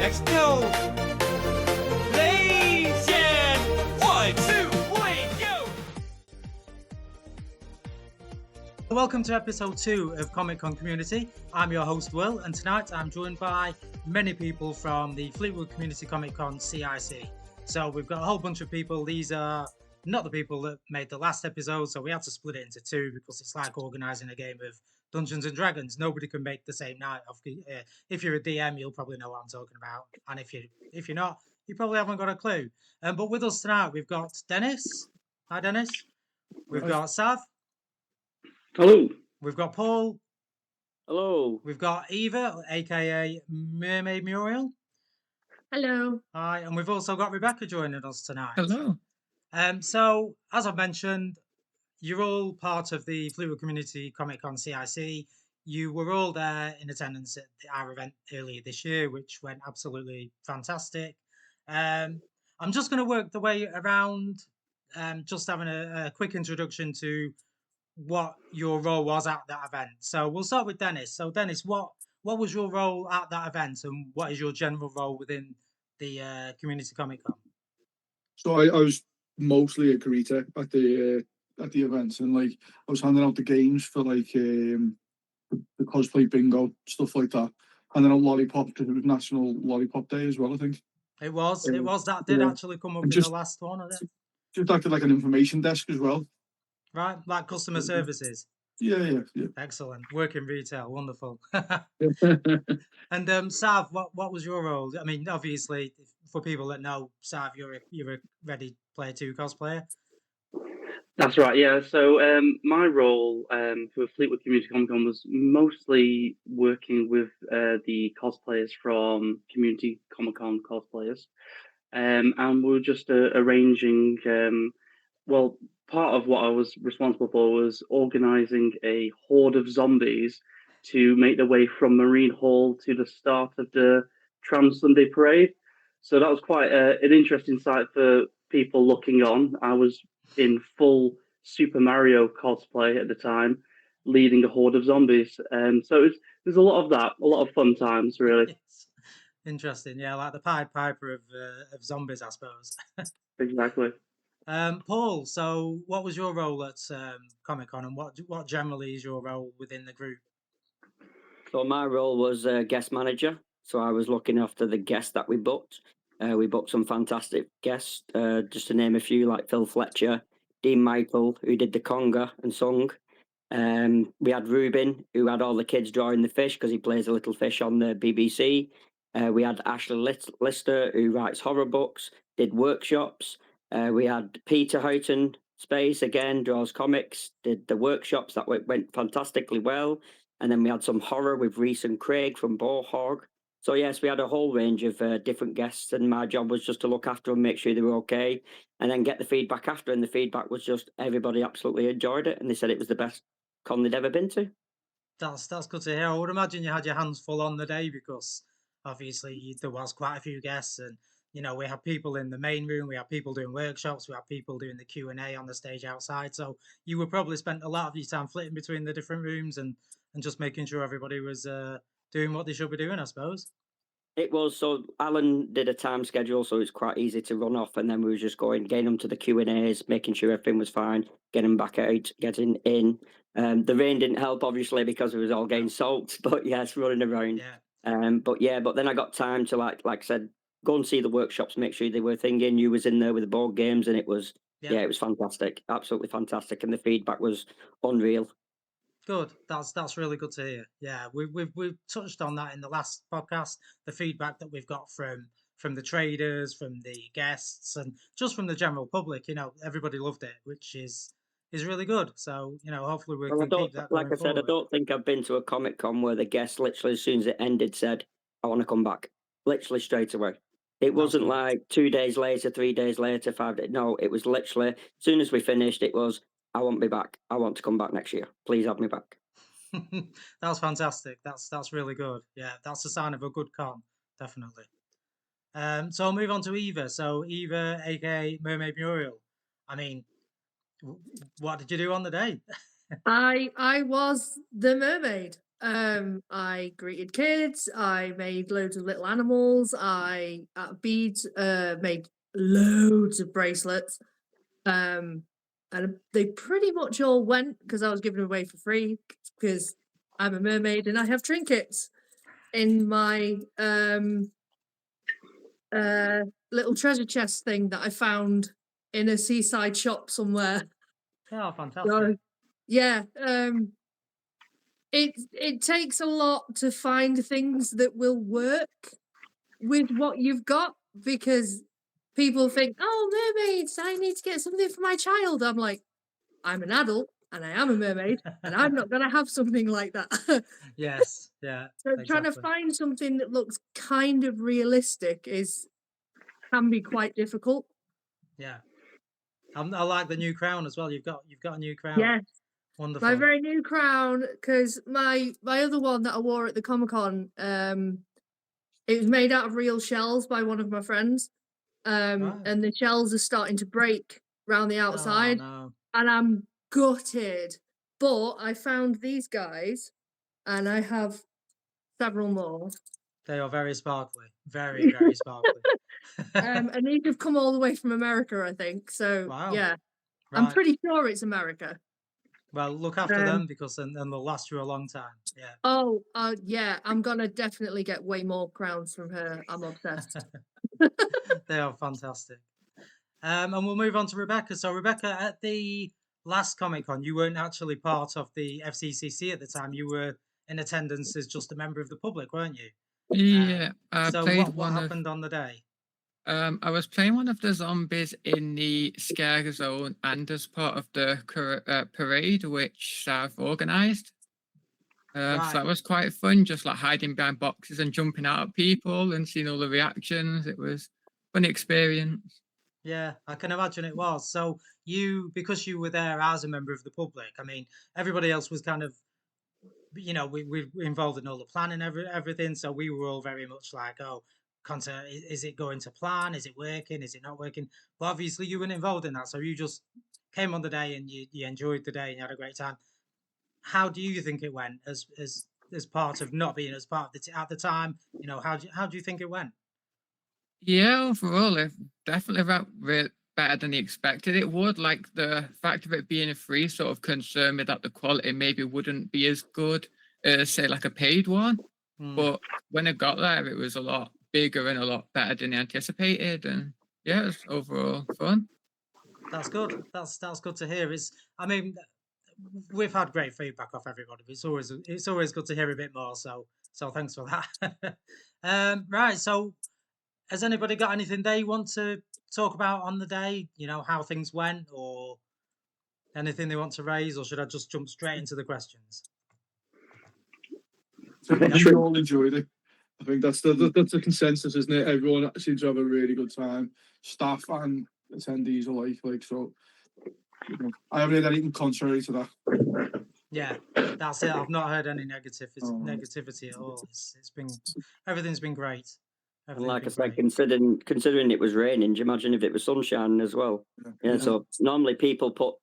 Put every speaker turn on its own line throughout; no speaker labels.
Let's go! Legion! 1, 2, 3, go!
Welcome to episode 2 of Comic Con Community. I'm your host Will, and tonight I'm joined by many people from the Fleetwood Community Comic Con C.I.C. So we've got a whole bunch of people. These are not the people that made the last episode, so we had to split it into two because it's like organising a game of Dungeons and Dragons. Nobody can make the same night. If you're a DM, you'll probably know what I'm talking about, and if you're not, you probably haven't got a clue. But with us tonight, we've got Dennis. Hi, Dennis. We've got Sav.
Hello.
We've got Paul.
Hello.
We've got Eva, aka Mermaid Muriel.
Hello.
Hi, and we've also got Rebecca joining us tonight.
Hello.
So, as I've mentioned, you're all part of the Fleetwood Community Comic Con C.I.C. You were all there in attendance at our event earlier this year, which went absolutely fantastic. I'm just going to work the way around, just having a quick introduction to what your role was at that event. So we'll start with Dennis. So Dennis, what was your role at that event, and what is your general role within the Community Comic Con?
So I was mostly a greeter at the events, and like I was handing out the games for like the cosplay bingo, stuff like that, handing out lollipops because it was National Lollipop Day as well, I think.
It was that did actually come up in the last one, I think.
Just acted like an information desk as well.
Right, like customer services.
Yeah.
Excellent. Work in retail, wonderful. And Sav, what was your role? I mean, obviously, for people that know, Sav, you're a Ready Player 2 cosplayer.
That's right, yeah. So my role for Fleetwood Community Comic Con was mostly working with the cosplayers from Community Comic Con cosplayers. And we were just arranging, part of what I was responsible for was organising a horde of zombies to make their way from Marine Hall to the start of the Trans Sunday Parade. So that was quite an interesting sight for people looking on. I was in full Super Mario cosplay at the time, leading a horde of zombies. So there's a lot of that, a lot of fun times, really.
Yes. Interesting, yeah, like the Pied Piper of zombies, I suppose.
Exactly.
Paul, so what was your role at Comic Con, and what generally is your role within the group?
So my role was guest manager. So I was looking after the guests that we booked. We booked some fantastic guests, just to name a few, like Phil Fletcher, Dean Michael, who did the conga and sung. We had Ruben, who had all the kids drawing the fish because he plays a little fish on the BBC. We had Ashley Lister, who writes horror books, did workshops. We had Peter Houghton, Space, again, draws comics, did the workshops that went fantastically well. And then we had some horror with Reese and Craig from Bohorg. So yes, we had a whole range of different guests, and my job was just to look after them, make sure they were okay, and then get the feedback after. And the feedback was just everybody absolutely enjoyed it, and they said it was the best con they'd ever been to.
That's good to hear. I would imagine you had your hands full on the day because obviously there was quite a few guests, and we had people in the main room, we had people doing workshops, we had people doing the Q&A on the stage outside. So you would probably spent a lot of your time flitting between the different rooms and just making sure everybody was doing what they should be doing, I suppose.
It was. So Alan did a time schedule, so it's quite easy to run off, and then we were just getting them to the Q&As, making sure everything was fine, getting them back out, getting in. The rain didn't help, obviously, because it was all getting soaked, but yes, running around.
Yeah.
But then I got time to, like I said, go and see the workshops, make sure they were thinking. You was in there with the board games, and it was, it was fantastic, absolutely fantastic, and the feedback was unreal.
Good. That's really good to hear. Yeah, we've touched on that in the last podcast. The feedback that we've got from the traders, from the guests, and just from the general public. Everybody loved it, which is really good. So hopefully we can keep that going
Like I said, I don't think I've been to a Comic Con where the guests literally, as soon as it ended, said, "I want to come back," literally straight away. It wasn't like 2 days later, 3 days later, 5 days. No, it was literally as soon as we finished, it was, "I want me back. I want to come back next year. Please have me back."
That's fantastic. That's really good. Yeah, that's a sign of a good con, definitely. So I'll move on to Eva. So Eva, aka Mermaid Muriel. I mean, what did you do on the day?
I was the mermaid. I greeted kids. I made loads of little animals. I beads. Made loads of bracelets. And they pretty much all went because I was giving them away for free because I'm a mermaid and I have trinkets in my little treasure chest thing that I found in a seaside shop somewhere.
Oh, fantastic.
So, yeah, it takes a lot to find things that will work with what you've got because people think, oh, mermaids, I need to get something for my child. I'm like, I'm an adult and I am a mermaid and I'm not going to have something like that.
Yes, yeah.
So trying to
Exactly.
find something that looks kind of realistic can be quite difficult.
Yeah. I like the new crown as well. You've got a new crown.
Yes.
Wonderful.
My very new crown, because my other one that I wore at the Comic Con, it was made out of real shells by one of my friends.
Right.
And the shells are starting to break around the outside.
Oh, no.
And I'm gutted. But I found these guys and I have several more.
They are very sparkly. Very, very sparkly.
And these have come all the way from America, I think. So
Wow.
yeah.
Right.
I'm pretty sure it's America.
Well, look after them because then they'll last you a long time. Yeah.
Oh, yeah. I'm gonna definitely get way more crowns from her. I'm obsessed.
They are fantastic. And we'll move on to Rebecca. So, Rebecca, at the last Comic Con, you weren't actually part of the FCCC at the time. You were in attendance as just a member of the public, weren't you?
Yeah, I
So,
played
what
one
happened on the day?
I was playing one of the zombies in the scare zone and as part of the parade which I've organised. So
Right.
that was quite fun, just like hiding behind boxes and jumping out at people and seeing all the reactions. It was a fun experience.
Yeah, I can imagine it was. So because you were there as a member of the public, I mean, everybody else was kind of, we were involved in all the planning, everything. So we were all very much like, oh, Conte, is it going to plan? Is it working? Is it not working? But obviously you weren't involved in that. So you just came on the day and you enjoyed the day and you had a great time. How do you think it went as part of not being as part of at the time? How do you think it went?
Yeah, overall, it definitely went better than he expected it would. Like the fact of it being free sort of concerned me that the quality maybe wouldn't be as good as say like a paid one. But when it got there, it was a lot bigger and a lot better than anticipated. And yeah, it was overall fun.
That's good. That's good to hear. I mean, we've had great feedback off everybody. It's always good to hear a bit more. So thanks for that. Right. So has anybody got anything they want to talk about on the day? How things went, or anything they want to raise, or should I just jump straight into the questions?
I think we all enjoyed it. I think that's the consensus, isn't it? Everyone seems to have a really good time. Staff and attendees alike. So, I haven't heard anything contrary to that.
Yeah, that's it. I've not heard any negativity at all. Everything's been great.
And like I said, considering it was raining, do you imagine if it was sunshine as well? Yeah. So normally people put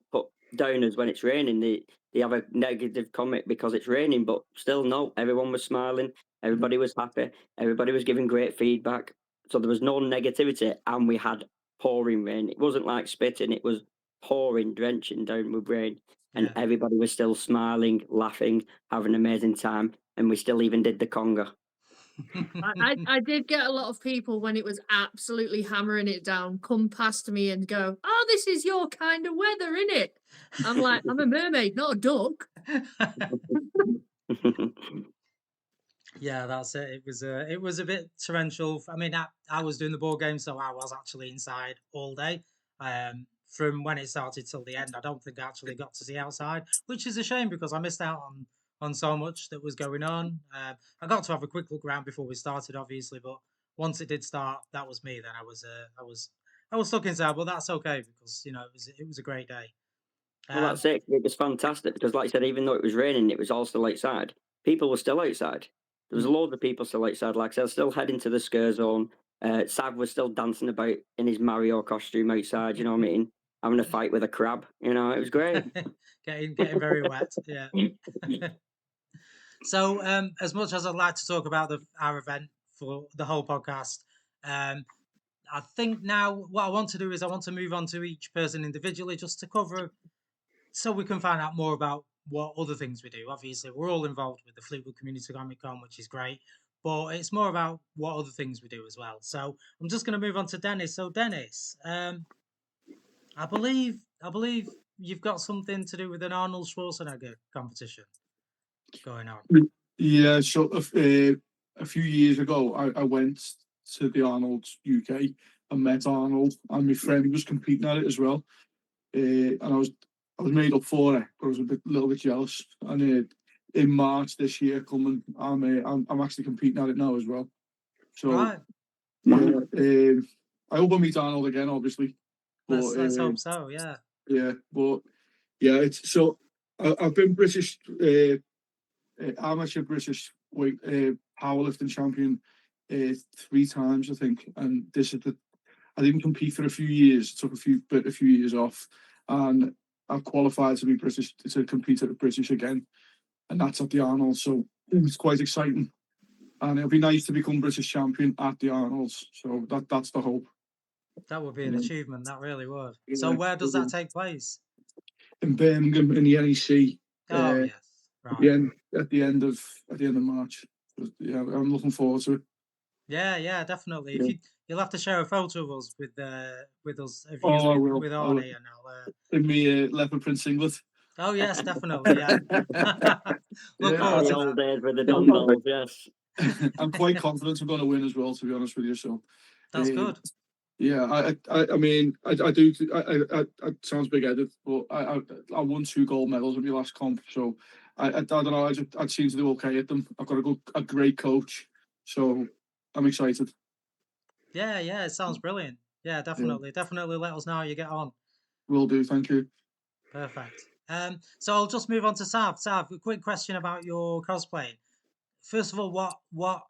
downers when it's raining. They have a negative comment because it's raining, but still no. Everyone was smiling. Everybody was happy. Everybody was giving great feedback. So there was no negativity, and we had pouring rain. It wasn't like spitting. It was pouring, drenching down with rain, and everybody was still smiling, laughing, having an amazing time, and we still even did the conga.
I did get a lot of people when it was absolutely hammering it down come past me and go, "Oh, this is your kind of weather, isn't it?" I'm like, I'm a mermaid, not a duck.
Yeah, that's it. It was a bit torrential. I mean, I was doing the board game, so I was actually inside all day. From when it started till the end, I don't think I actually got to see outside, which is a shame because I missed out on so much that was going on. I got to have a quick look around before we started, obviously, but once it did start, that was me. Then I was stuck inside, but that's okay because it was a great day.
Well, that's it. It was fantastic because, like I said, even though it was raining, it was all still outside. People were still outside. There was a load of people still outside. Like I said, still heading to the scare zone. Sav was still dancing about in his Mario costume outside. You know what I mean? Having a fight with a crab. It was great.
getting very wet. Yeah. So, as much as I'd like to talk about our event for the whole podcast, I think now what I want to do is I want to move on to each person individually just to cover so we can find out more about what other things we do. Obviously, we're all involved with the Fleetwood Community Comic Con, which is great, but it's more about what other things we do as well. So I'm just going to move on to Dennis. So Dennis, I believe you've got something to do with an Arnold Schwarzenegger competition going on.
Yeah, so a few years ago, I went to the Arnold UK and met Arnold, and my friend was competing at it as well. And I was made up for it, but I was little bit jealous. And in March this year coming, I'm actually competing at it now as well. So
Right.
yeah, I hope I meet Arnold again, obviously.
Let's hope so. Yeah.
Yeah, but yeah, it's so I've been British amateur British weight powerlifting champion 3 times, I think, and this is I didn't compete for a few years. Took a few years off, and I've qualified to be British to compete at the British again, and that's at the Arnold. So it's quite exciting, and it'll be nice to become British champion at the Arnold's. So that's the hope.
That would be an achievement. That really would.
Yeah,
So where does that take place?
in Birmingham in the NEC.
Oh yes. Right.
At the end of March. Yeah, I'm looking forward to it.
Yeah, definitely.
Yeah.
You'll have to share a photo of us with us of you
I will.
with
I will.
Arnie, and I'll.
In me leopard print singlet.
Oh yes, definitely. Yeah. Look
Yeah,
forward
The
to
old
that.
days with the dumbbells, yes.
I'm quite confident I'm going to win as well, to be honest with you. So
That's
uh,
good.
yeah, I mean, I do. I sounds big-headed, but I won 2 gold medals in my last comp, so I don't know. I seem to do okay at them. I've got a great coach, so I'm excited.
Yeah, it sounds brilliant. Yeah, definitely. Definitely let us know how you get on.
Will do. Thank you.
Perfect. So I'll just move on to Sav. Sav, a quick question about your cosplaying. First of all, what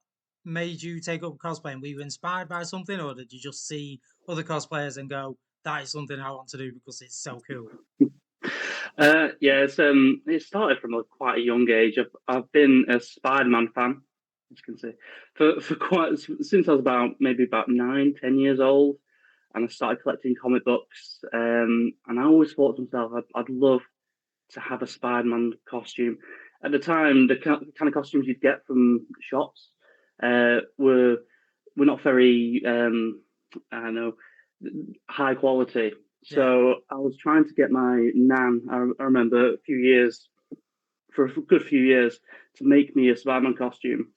made you take up cosplaying? Were you inspired by something, or did you just see other cosplayers and go, "That is something I want to do because it's so cool"?
Yeah, it started from quite a young age. I've been a Spider-Man fan, as you can see, for quite since I was about 9, 10 years old, and I started collecting comic books. And I always thought to myself, I'd love to have a Spider-Man costume. At the time, the kind of costumes you'd get from shops were not very I don't know, high quality. So I was trying to get my nan. I remember for a good few years, to make me a Spider-Man costume,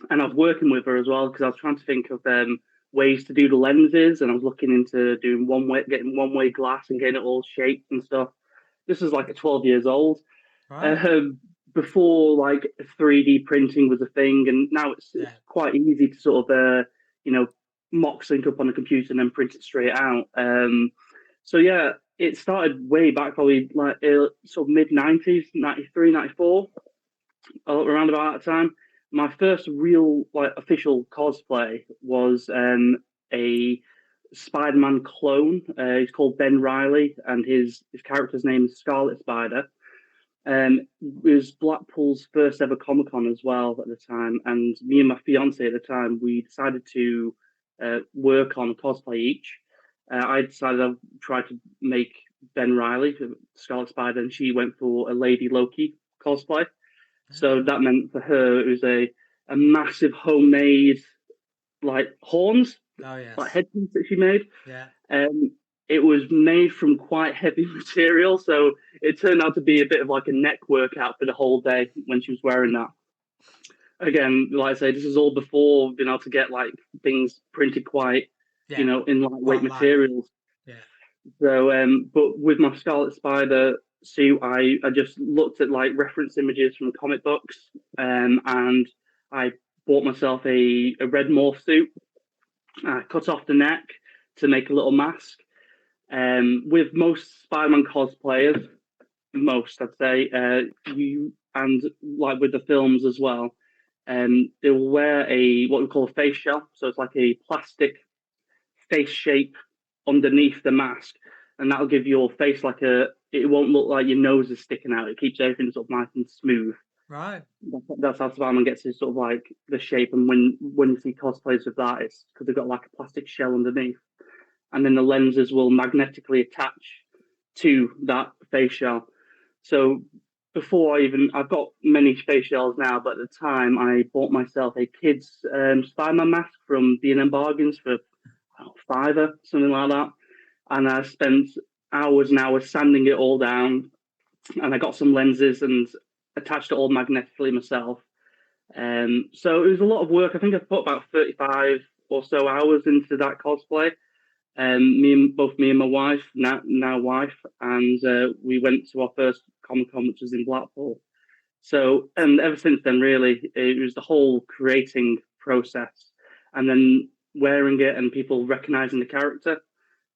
and I was working with her as well because I was trying to think of ways to do the lenses, and I was looking into doing getting one-way glass and getting it all shaped and stuff. This was like at 12 years old.
Right.
Before like 3D printing was a thing, and now it's quite easy to sort of mock sync up on a computer and then print it straight out. So yeah, it started way back, probably like sort of mid 90s, 93, 94, around about that time. My first real official cosplay was a Spider-Man clone. He's called Ben Riley, and his character's name is Scarlet Spider. It was Blackpool's first ever Comic Con as well at the time, and me and my fiance at the time, we decided to work on a cosplay each. I decided I'd try to make Ben Riley, Scarlet Spider, and she went for a Lady Loki cosplay. So that meant for her it was a massive homemade horns, headpiece that she made.
Yeah.
It was made from quite heavy material, so it turned out to be a bit of like a neck workout for the whole day when she was wearing that. Again, like I say, this is all before being able to get things printed quite, in lightweight materials.
Yeah.
So, but with my Scarlet Spider suit, I just looked at reference images from comic books, and I bought myself a red morph suit. I cut off the neck to make a little mask. With most Spider-Man cosplayers, I'd say, you and with the films as well, they will wear what we call a face shell. So it's like a plastic face shape underneath the mask, and that'll give your face it won't look like your nose is sticking out. It keeps everything sort of nice and smooth.
Right.
That's how Spider-Man gets his sort of like the shape. And when you see cosplays with that, it's because they've got like a plastic shell underneath, and then the lenses will magnetically attach to that face shell. So before I've got many face shells now, but at the time I bought myself a kid's Spider-Man mask from B&M Bargains for £5, something like that, and I spent hours and hours sanding it all down, and I got some lenses and attached it all magnetically myself. So it was a lot of work. I think I put about 35 or so hours into that cosplay. Both me and my wife, now wife, and we went to our first Comic Con, which was in Blackpool. So, and ever since then, really, it was the whole creating process, and then wearing it and people recognizing the character.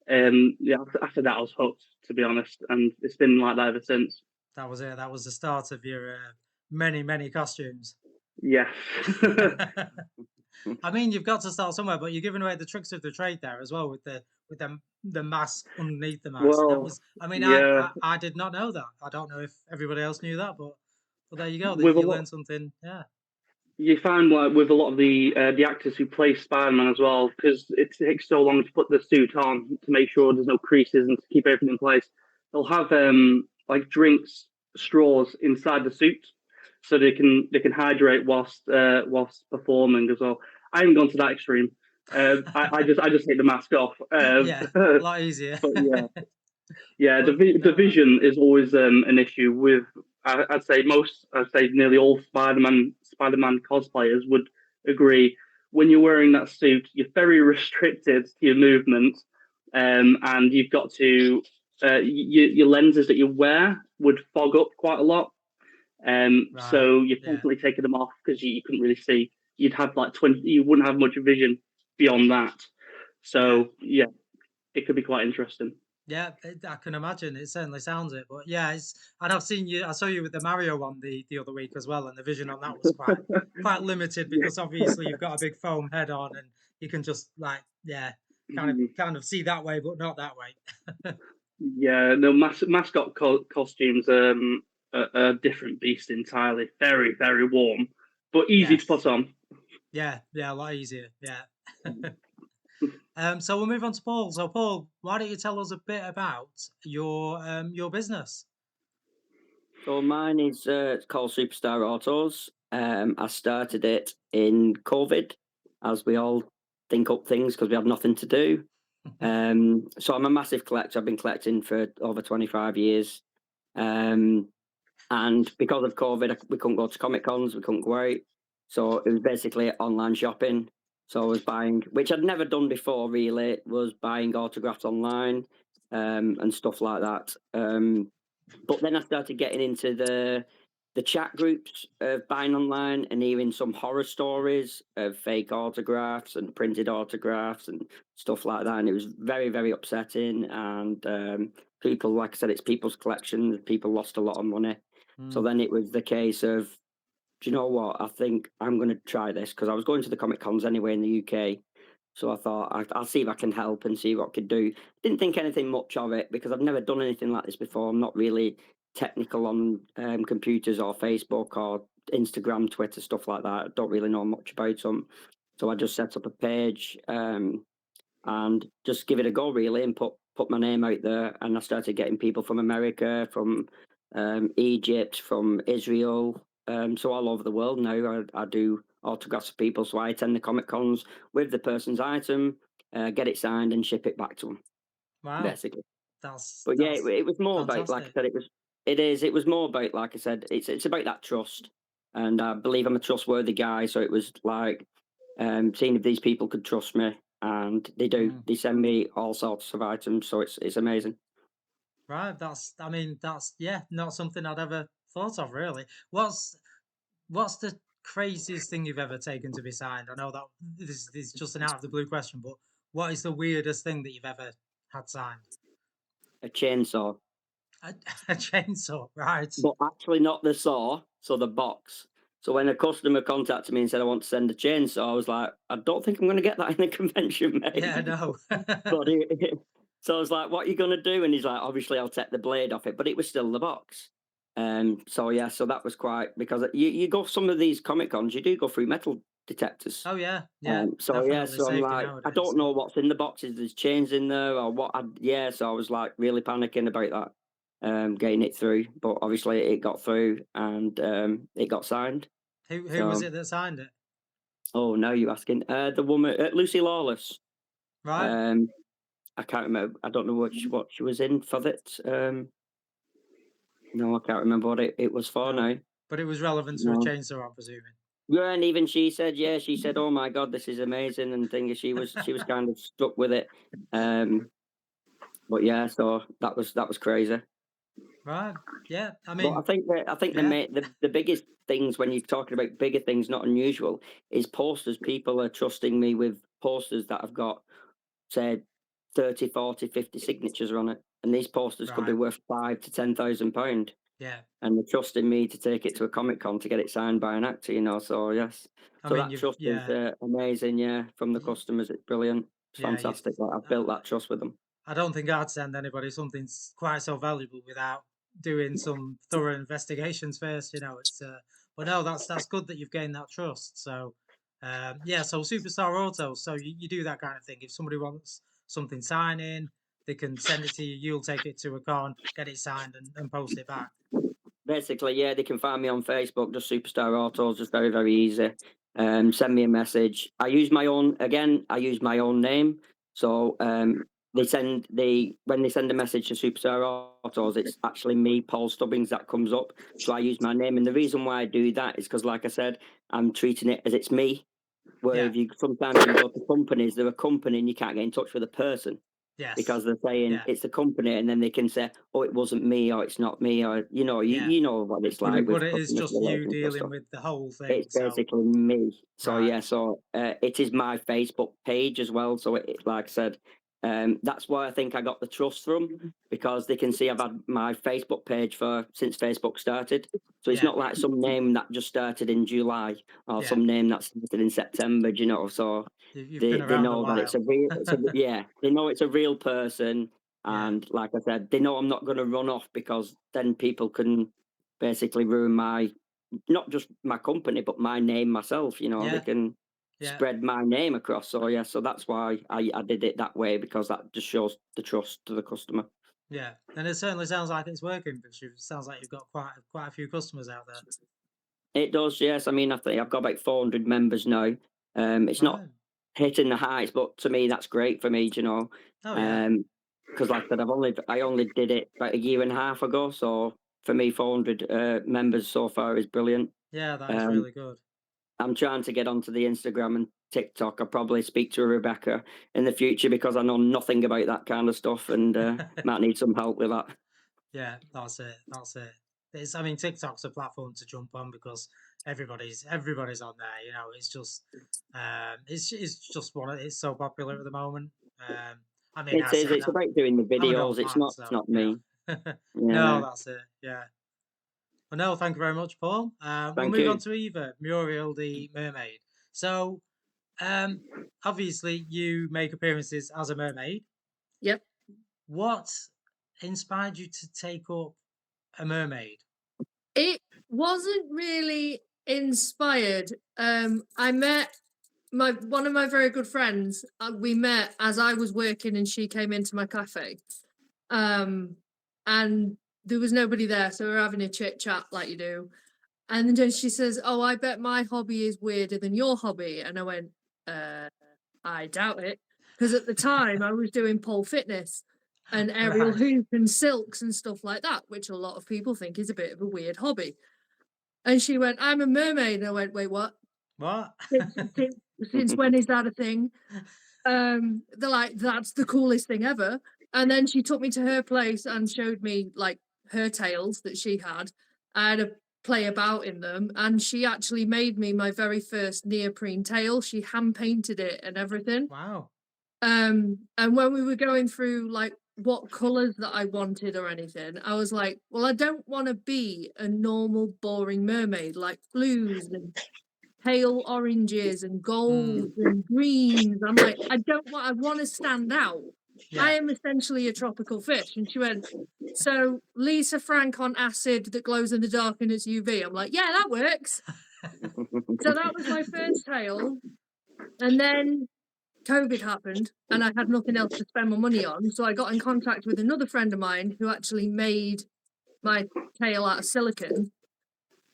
Yeah, after that, I was hooked, to be honest, and it's been like that ever since.
That was it. That was the start of your many costumes.
Yeah.
I mean, you've got to start somewhere, but you're giving away the tricks of the trade there as well with the mask underneath the mask. That
Well,
was, I mean,
yeah,
I did not know that. I don't know if everybody else knew that, but there you go.
with a
You
lot,
learned something. Yeah.
you find like with a lot of the actors who play Spider-Man as well, because it takes so long to put the suit on to make sure there's no creases and to keep everything in place. They'll have like drinks straws inside the suit, so they can hydrate whilst performing as well. I haven't gone to that extreme. I just take the mask off.
Yeah. A lot easier.
But yeah, yeah,
But
the
no,
vision is always an issue with. I'd say nearly all Spider-Man cosplayers would agree. When you're wearing that suit, you're very restricted to your movement, and you've got to your lenses that you wear would fog up quite a lot.
right.
So you're
Yeah.
constantly taking them off because you couldn't really see. You'd have like 20. You wouldn't have much vision beyond that.
Yeah.
So yeah, it could be quite interesting.
Yeah, I can imagine. It certainly sounds it. But yeah, and I've seen you. I saw you with the Mario one the other week as well, and the vision on that was quite limited because obviously you've got a big foam head on, and you can just like kind of see that way, but not that way.
Yeah, no, mascot costumes are a different beast entirely. Very, very warm, but easy to
Yes.
put on.
Yeah, a lot easier. Yeah. So we'll move on to Paul. So Paul, why don't you tell us a bit about your business?
So mine is it's called Superstar Autos. I started it in COVID, as we all think up things because we have nothing to do. So I'm a massive collector. I've been collecting for over 25 years. And because of COVID, we couldn't go to Comic Cons, we couldn't go out. So it was basically online shopping. So I was buying, which I'd never done before really, was buying autographs online and stuff like that. But then I started getting into the chat groups of buying online and hearing some horror stories of fake autographs and printed autographs and stuff like that. And it was very, very upsetting. And people, like I said, it's people's collections. People lost a lot of money. So then it was the case of, do you know what? I think I'm going to try this because I was going to the Comic Cons anyway in the UK. So I thought I'll see if I can help and see what I could do. Didn't think anything much of it because I've never done anything like this before. I'm not really technical on computers or Facebook or Instagram, Twitter, stuff like that. I don't really know much about them. So I just set up a page and just give it a go really and put my name out there. And I started getting people from America, from Egypt, from Israel, so all over the world now. I do autographs for people, so I attend the Comic Cons with the person's item, get it signed, and ship it back to them.
Wow,
Basically.
that's
But yeah, it was more about, like I
fantastic.
said, it was more about, like I said, it's about that trust, and I believe I'm a trustworthy guy. So it was like seeing if these people could trust me, and they do.
Mm.
They send me all sorts of items, so it's amazing.
Right, I mean, that's not something I'd ever thought of really. What's the craziest thing you've ever taken to be signed? I know that this is just an out of the blue question, but what is the weirdest thing that you've ever had signed?
A chainsaw,
A, a chainsaw, right?
but actually not the saw, so the box. So when a customer contacted me and said I want to send a chainsaw, I was like, I don't think I'm going to get that in the convention, mate.
Yeah, no.
But so I was like, what are you going to do? And he's like, obviously I'll take the blade off it, but it was still the box. So yeah, so that was quite because you go some of these Comic Cons, you do go through metal detectors.
Oh yeah, yeah.
So yeah,
Definitely
so I'm
safety
like, I
nowadays.
don't know what's in the boxes. There's chains in there or what? Yeah, so I was like really panicking about that, getting it through. But obviously it got through and it got signed.
Who was
So
it that signed it?
oh, now you're asking. The woman, Lucy Lawless.
Right.
I can't remember. I don't know what she was in for that. No, I can't remember what it was for
No.
now.
But it was relevant to a
No.
chainsaw, I'm presuming.
Yeah, and even she said, oh my god, this is amazing, and thing. She was kind of stuck with it. But yeah, so that was crazy.
Right. Yeah. I
But
mean,
I think
yeah.
the biggest things when you're talking about bigger things, not unusual, is posters. People are trusting me with posters that have got, say, 30, 40, 50 signatures on it, and these posters could be
Right.
worth £5,000 to £10,000.
Yeah.
And they're trusting me to take it to a Comic Con to get it signed by an actor, you know. So yes,
I
so
mean,
that trust is amazing. Yeah, from the
Y-
customers, it's brilliant. It's
yeah.
fantastic. Like, I've built that trust with them.
I don't think I'd send anybody something quite so valuable without doing some thorough investigations first. You know, it's but no, that's good that you've gained that trust. So yeah, so Superstar Auto, so you do that kind of thing. If somebody wants something signing, they can send it to you. You'll take it to a con, get it signed, and post it back.
Basically, yeah, they can find me on Facebook, just Superstar Autos, just very, very easy. Send me a message. I use my own name. So when they send a message to Superstar Autos, it's actually me, Paul Stubbings, that comes up. So I use my name. And the reason why I do that is because, like I said, I'm treating it as it's me. Where
Yeah.
if you sometimes you go to companies, they're a company and you can't get in touch with a person.
Yes.
Because they're saying
Yeah.
it's the company, and then they can say, "Oh, it wasn't me," or "It's not me," or you know,
Yeah.
you know what it's like
But
with
it is
customer
just you
relations and
dealing
stuff.
with the whole thing.
It's
So
basically me. So
right.
yeah, so it is my Facebook page as well. So like I said, that's why I think I got the trust from, because they can see I've had my Facebook page since Facebook started. So it's
Yeah.
not like some name that just started in July or
Yeah.
some name that started in September. Do you know? So
You've
they
been around a
know that it's a
while.
real. Yeah, they know it's a real person.
Yeah.
And like I said, they know I'm not going to run off, because then people can basically ruin not just my company, but my name myself. You know,
Yeah.
they can
Yeah.
spread my name across. So yeah, so that's why I did it that way, because that just shows the trust to the customer.
Yeah, and it certainly sounds like it's working, because it sounds like you've got quite a few customers out there.
It does, yes. I mean, I think I've got about 400 members now. It's not
Right.
hitting the heights, but to me, that's great for me. Do you know?
Oh yeah.
Because like I said, I only did it about a year and a half ago. So for me, 400 members so far is brilliant.
Yeah, that is
Um,
really good.
I'm trying to get onto the Instagram and TikTok. I'll probably speak to Rebecca in the future, because I know nothing about that kind of stuff, and might need some help with that.
Yeah, that's it. That's it. I mean, TikTok's a platform to jump on, because everybody's on there. You know, it's just it's so popular at the moment. I mean, I
It is.
say
It's
that
about doing the
I'm an
videos.
old
It's
man,
not. It's
so
not
you
me.
know. No,
Yeah.
that's it. Yeah. Well, no, thank you very much, Paul. We'll
Thank
move on
you.
to Eva, Muriel the mermaid. So, obviously, you make appearances as a mermaid.
Yep.
What inspired you to take up a mermaid?
It wasn't really inspired. I met one of my very good friends. We met as I was working, and she came into my cafe. And there was nobody there, so we were having a chit chat like you do. And then she says, "Oh, I bet my hobby is weirder than your hobby." And I went, I doubt it. Because at the time I was doing pole fitness and aerial
Right.
hoop and silks and stuff like that, which a lot of people think is a bit of a weird hobby. And she went, "I'm a mermaid." And I went, "Wait, what?
What?
Since when is that a thing?" They're like, "That's the coolest thing ever." And then she took me to her place and showed me like her tails that she had. I had a play about in them, and she actually made me my very first neoprene tail. She hand painted it and everything.
Wow.
And when we were going through like what colors that I wanted or anything, I was like, well, I don't want to be a normal boring mermaid like blues and pale oranges and golds and greens. I'm like, I want to stand out. I am essentially a tropical fish. And she went, so Lisa Frank on acid that glows in the dark and it's UV. I'm like, yeah, that works. So that was my first tale. And then COVID happened and I had nothing else to spend my money on. So I got in contact with another friend of mine who actually made my tail out of silicone.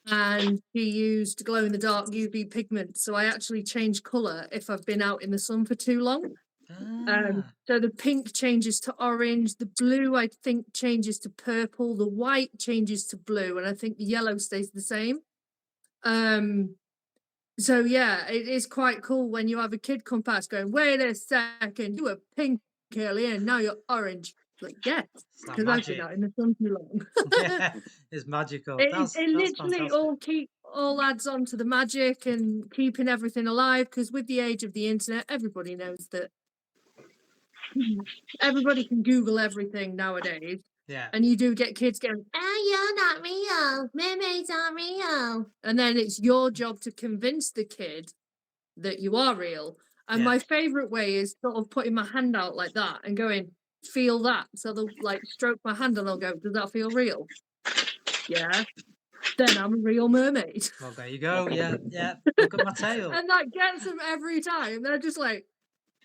And he used glow in the dark UV pigment. So I actually change colour if I've been out in the sun for too long. So the pink changes to orange, the blue I think changes to purple, the white changes to blue, and I think the yellow stays the same. So yeah, it is quite cool when you have a kid come past going, wait a second, you were pink earlier and now you're orange. Like, yes,
It's like
because I've been
magic.
out in the sun too long.
Yeah, it's magical.
It
That's
literally
fantastic.
all adds on to the magic and keeping everything alive, because with the age of the internet, everybody knows that everybody can Google everything nowadays.
Yeah.
And you do get kids going, oh, you're not real. Mermaids aren't real. And then it's your job to convince the kid that you are real. And
Yeah.
my favorite way is sort of putting my hand out like that and going, feel that. So they'll like stroke my hand and they'll go, does that feel real? Yeah. Then I'm a real mermaid.
Well, there you go. Yeah, yeah. Look at my tail.
And that gets them every time. They're just like,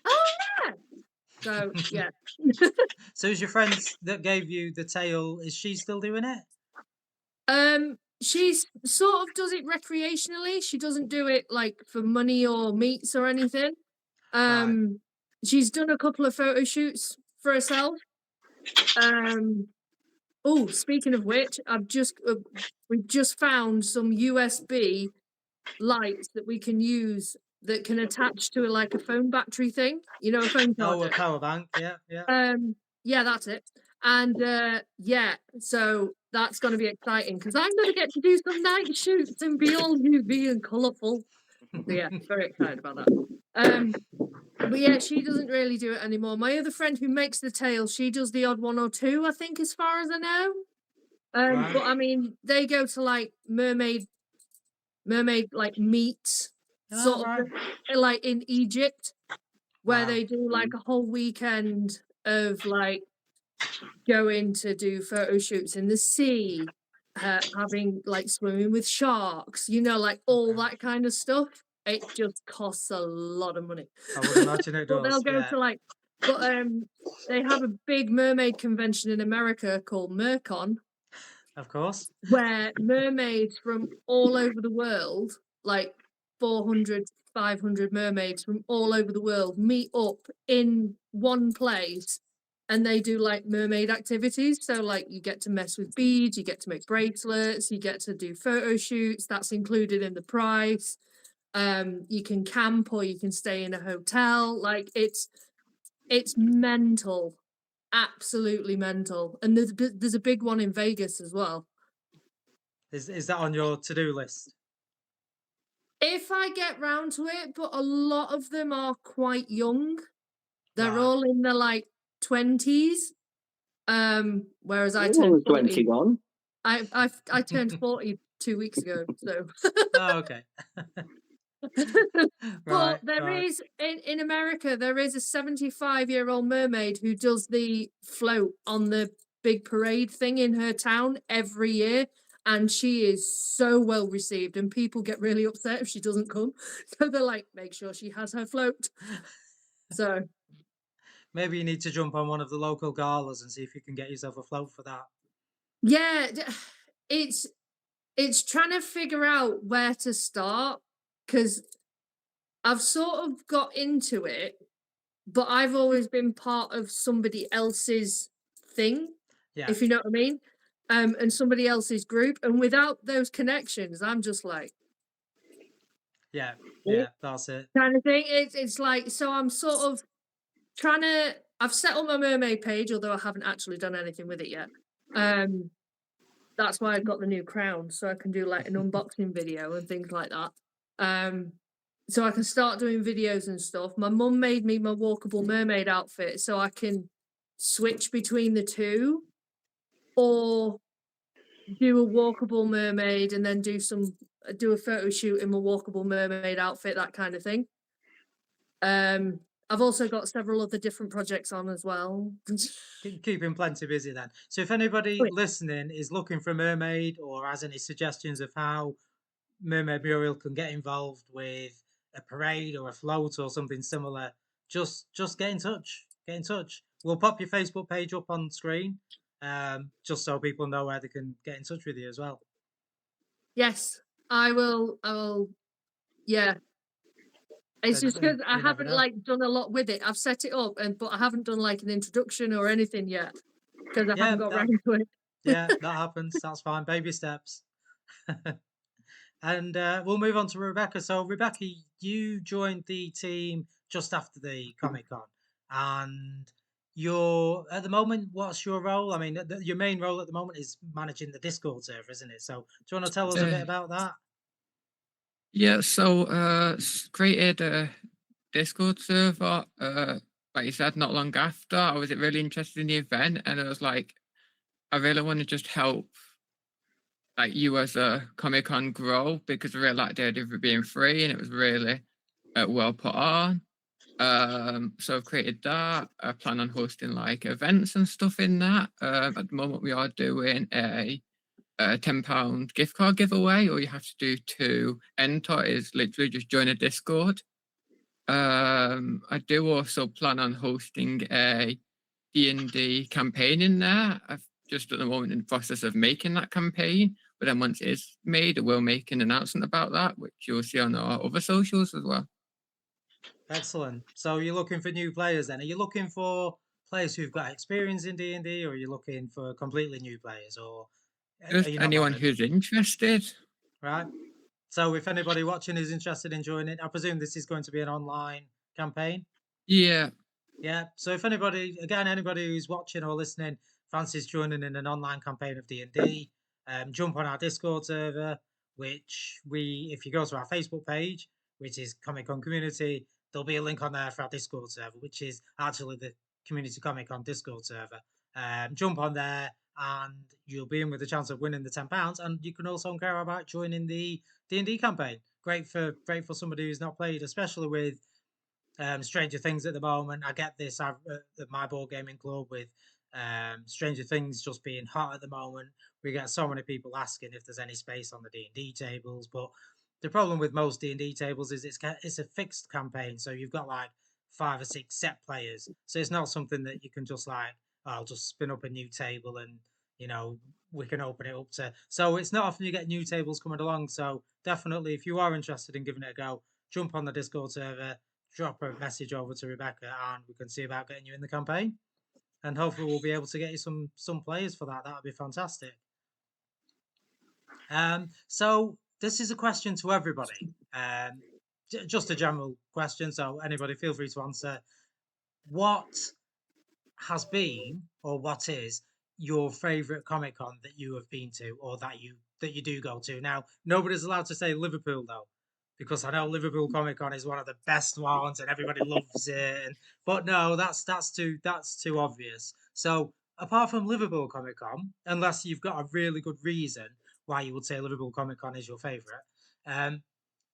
oh yeah. So yeah.
So is your friend that gave you the tail, is she still doing it?
She's sort of does it recreationally. She doesn't do it like for money or meets or anything.
Right.
She's done a couple of photo shoots for herself. Oh, speaking of which, we've just found some USB lights that we can use that can attach to like a phone battery thing. You know, a phone
Oh,
charger.
a power bank. Yeah, yeah.
Yeah, that's it. And yeah, so that's going to be exciting because I'm going to get to do some night shoots and be all UV and colourful. So yeah, very excited about that. But yeah, she doesn't really do it anymore. My other friend who makes the tail, she does the odd one or two, I think, as far as I know.
Right.
But I mean, they go to like mermaid like meets,
Oh,
sort
right.
of like in Egypt, where
Wow.
they do like a whole weekend of like going to do photo shoots in the sea, having like swimming with sharks, you know, like all
Okay.
that kind of stuff. It just costs a lot of money.
I would imagine it
But
does.
they'll go
Yeah.
to like, but they have a big mermaid convention in America called Mercon,
Of course.
where mermaids from all over the world, like 400, 500 mermaids from all over the world, meet up in one place and they do like mermaid activities. So, like, you get to mess with beads, you get to make bracelets, you get to do photo shoots. That's included in the price. You can camp or you can stay in a hotel. Like, it's mental, absolutely mental. And there's a big one in Vegas as well.
Is that on your to-do list?
If I get round to it, but a lot of them are quite young. They're
Right.
all in their like 20s. Whereas I
You're
turned
only
40.
21.
I turned 40 2 weeks ago. So
Oh, okay.
but
Right.
there
Right.
is in America, there is a 75-year-old mermaid who does the float on the big parade thing in her town every year. And she is so well received, and people get really upset if she doesn't come. So they're like, make sure she has her float. So
Maybe you need to jump on one of the local galas and see if you can get yourself a float for that.
yeah, it's trying to figure out where to start, because I've sort of got into it, but I've always been part of somebody else's thing,
Yeah.
if you know what I mean. And somebody else's group. And without those connections, I'm just like,
Yeah. Yeah. That's it.
kind of thing. It's like, so I'm sort of trying to, I've set up my mermaid page, although I haven't actually done anything with it yet. That's why I've got the new crown, so I can do like an unboxing video and things like that. So I can start doing videos and stuff. My mum made me my walkable mermaid outfit, so I can switch between the two, or do a walkable mermaid and then do a photo shoot in my walkable mermaid outfit, that kind of thing. I've also got several other different projects on as well.
Keeping plenty busy then. So if anybody
Oh, yeah.
listening is looking for a mermaid or has any suggestions of how Mermaid Muriel can get involved with a parade or a float or something similar, just get in touch. Get in touch. We'll pop your Facebook page up on screen, just so people know where they can get in touch with you as well.
Yes, I will. Yeah. It's
Then-
just because
then
I
you never
haven't
know.
like done a lot with it. I've set it up, but I haven't done like an introduction or anything yet because I
Yeah,
haven't got
that,
round to it.
yeah, that happens. That's fine. Baby steps. And we'll move on to Rebecca. So, Rebecca, you joined the team just after the Comic Con, and you're at the moment. What's your role? I mean, your main role at the moment is managing the Discord server, isn't it? So, do you want to tell us a bit about that?
Yeah, so created a Discord server. Like you said, not long after, I was really interested in the event, and I was like, I really want to just help, like you as a Comic Con grow, because I really liked the idea of it being free, and it was really well put on. So I've created that. I plan on hosting like events and stuff in that. At the moment, we are doing a £10 gift card giveaway. All you have to do to enter is literally just join a Discord. I do also plan on hosting a D&D campaign in there. I've just at the moment in the process of making that campaign, but then once it is made, we'll make an announcement about that, which you'll see on our other socials as well.
Excellent. So, you're looking for new players then? Are you looking for players who've got experience in D&D, or are you looking for completely new players, or are
Just
you not
anyone
bothered?
who's interested.
Right. So, if anybody watching is interested in joining, I presume this is going to be an online campaign.
Yeah.
Yeah. So if anybody who's watching or listening fancies joining in an online campaign of D&D, jump on our Discord server, which if you go to our Facebook page, which is Comic Con Community, there'll be a link on there for our Discord server, which is actually the Community Comic Con Discord server. Jump on there and you'll be in with a chance of winning the £10, and you can also care about joining the D&D campaign. Great for somebody who's not played, especially with Stranger Things at the moment. I get this at my board gaming club with Stranger Things just being hot at the moment. We get so many people asking if there's any space on the D&D tables, but the problem with most D&D tables is it's a fixed campaign, so you've got like 5 or 6 set players, so it's not something that you can just like, oh, I'll just spin up a new table and we can open it up to. So it's not often you get new tables coming along. So definitely, if you are interested in giving it a go, jump on the Discord server, drop a message over to Rebecca, and we can see about getting you in the campaign. And hopefully we'll be able to get you some players for that. That would be fantastic. So this is a question to everybody. Just a general question, so anybody feel free to answer. What has been, or what is, your favorite Comic Con that you have been to, or that you do go to? Now, nobody's allowed to say Liverpool though, because I know Liverpool Comic Con is one of the best ones and everybody loves it. But no, that's too obvious. So apart from Liverpool Comic Con, unless you've got a really good reason why you would say Liverpool Comic Con is your favorite,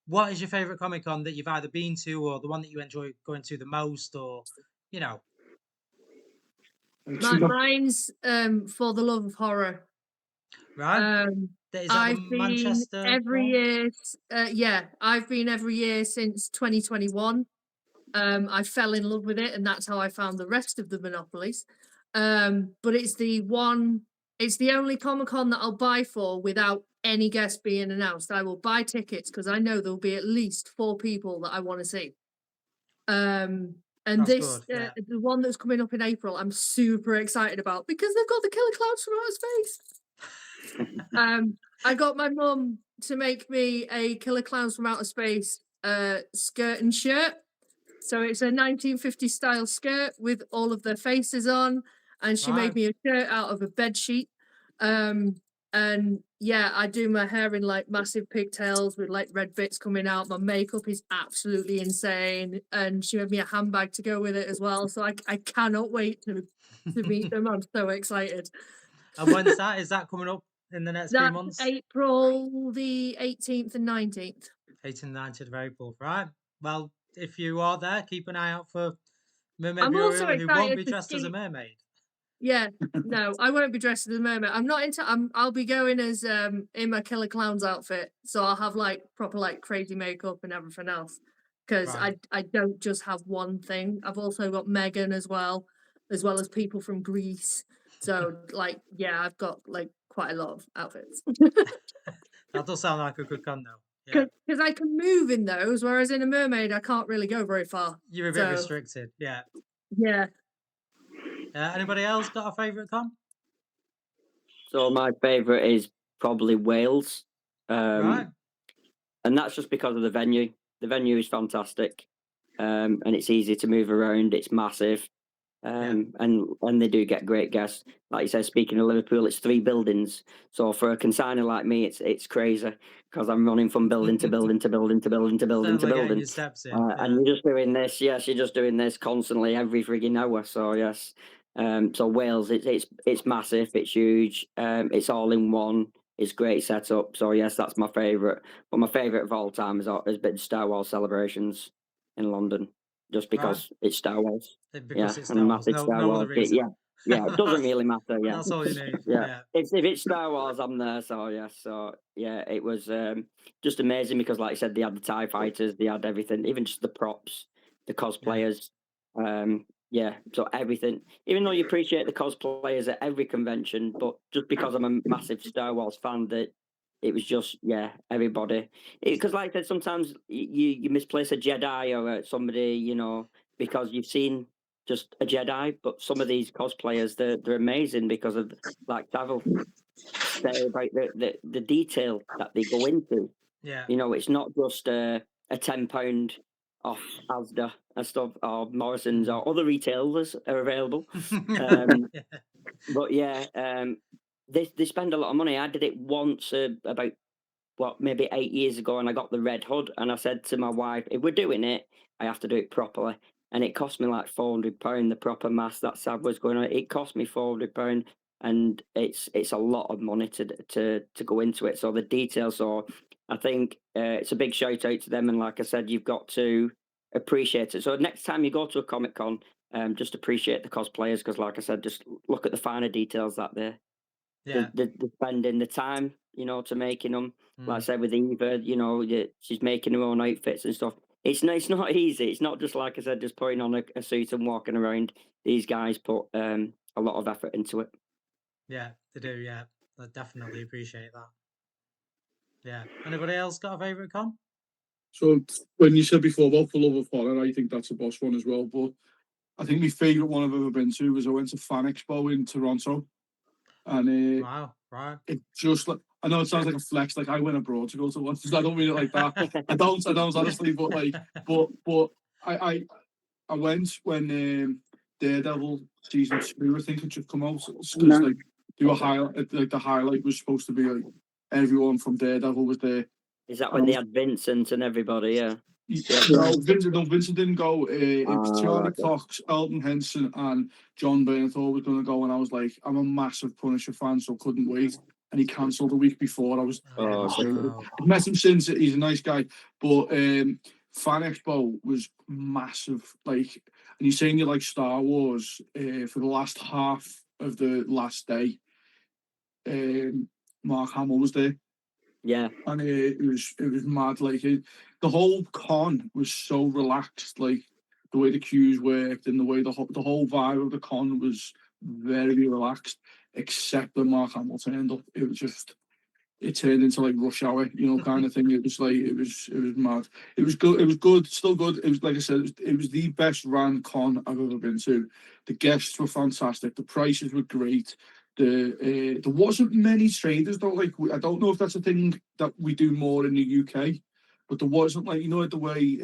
what is your favorite Comic Con that you've either been to, or the one that you enjoy going to the most, or
Mine's For the Love of Horror.
right? Is that the
I've been
Manchester
every
one?
year. Yeah, I've been every year since 2021. I fell in love with it, and that's how I found the rest of the monopolies. But it's the only Comic Con that I'll buy for without any guest being announced. I will buy tickets because I know there'll be at least 4 people that I want to see. And
That's
this,
good, yeah.
the one that's coming up in April, I'm super excited about because they've got the Killer Clouds from Outer Space. I got my mum to make me a Killer Clowns from Outer Space skirt and shirt. So it's a 1950s style skirt with all of their faces on, and she made me a shirt out of a bed sheet. And yeah, I do my hair in like massive pigtails with like red bits coming out. My makeup is absolutely insane, and she made me a handbag to go with it as well. So I cannot wait to meet them. I'm so excited.
And when's that? Is that coming up in the next few
That's
months?
April the 18th and 19th.
18th and 19th of April, right? Well, if you are there, keep an eye out for Mermaid
I'm also
Muriel, who won't
excited
be
to
dressed as a
see-
mermaid.
Yeah, no, I won't be dressed as a mermaid. I'm not into. I'll be going as in my Killer Clown's outfit, so I'll have like proper like crazy makeup and everything else. Because
Right.
I don't just have one thing. I've also got Megan as well as people from Greece. So like, yeah, I've got like quite a lot of outfits.
That does sound like a good con, though. Yeah,
Because I can move in those, whereas in a mermaid I can't really go very far.
you're a bit
So
restricted. Yeah.
yeah,
Anybody else got a favourite con?
So my favourite is probably Wales.
Right.
And that's just because of the venue. The venue is fantastic, and it's easy to move around. It's massive, and they do get great guests. Like you said, speaking of Liverpool, it's 3 buildings. So for a consigner like me, it's crazy because I'm running from building to building to building to building to building to
Certainly getting
building.
your steps in.
And you're just doing this. Yes, you're just doing this constantly every frigging hour. So yes. So Wales, it's massive. It's huge. It's all in one. It's great setup. So yes, that's my favourite. But my favourite of all time has been Star Wars Celebrations in London, just because it's Star Wars.
Because it's
I'm a
Star Wars.
massive
No,
Star
no
Wars.
other reason.
Yeah. It doesn't really matter. Yeah,
That's all you need.
yeah. If it's Star Wars, I'm there. So yes. So yeah, it was just amazing because, like I said, they had the TIE fighters, they had everything, even just the props, the cosplayers. Yeah, so everything. Even though you appreciate the cosplayers at every convention, but just because I'm a massive Star Wars fan, that it was just everybody. Because like I said, sometimes you misplace a Jedi or somebody, because you've seen just a Jedi, but some of these cosplayers they're amazing because of, like Savile said, about the detail that they go into.
Yeah.
It's not just a £10 off Asda and stuff, or Morrison's, or other retailers are available. But they spend a lot of money. I did it once about maybe 8 years ago, and I got the red hood. And I said to my wife, if we're doing it, I have to do it properly. And it cost me like £400. The proper mask that Sav was going on, it cost me £400, and it's a lot of money to go into it. So the details. So I think it's a big shout out to them. And like I said, you've got to appreciate it. So next time you go to a Comic Con, just appreciate the cosplayers, because like I said, just look at the finer details that they're spending the time, to making them. Like I said with Eva, she's making her own outfits and stuff. It's not easy. It's not just, like I said, just putting on a suit and walking around. These guys put a lot of effort into it.
Yeah, they do. Yeah, I definitely appreciate that. Yeah. Anybody else got a favourite con?
So when you said before about For Love of Horror, I think that's a boss one as well. But I think my favourite one I've ever been to was I went to Fan Expo in Toronto, and
Wow, right.
it just like, I know it sounds like a flex, like I went abroad to go to one. I don't mean it like that. I don't honestly, but I went when Daredevil season 2, I think, had just come out, because like do a highlight, like the highlight was supposed to be like everyone from Daredevil was there.
Is that when they had Vincent and everybody? Yeah.
No, Vincent didn't go. It was Charlie Cox, Elton Henson, and John Bernthal was going to go, and I was like, I'm a massive Punisher fan, so couldn't wait. And he cancelled the week before. I was I've met him since. He's a nice guy, but Fan Expo was massive. Like, and you're saying you like Star Wars for the last half of the last day. Mark Hamill was there.
Yeah,
and it was mad. Like the whole con was so relaxed. Like the way the queues worked and the way the whole vibe of the con was very relaxed. Except when Mark Hamill turned up, it was just it turned into like rush hour, kind of thing. It was like it was mad. It was good. It was good. Still good. It was, like I said, it was the best ran con I've ever been to. The guests were fantastic. The prices were great. There wasn't many traders though. Like I don't know if that's a thing that we do more in the UK, but there wasn't, like, the way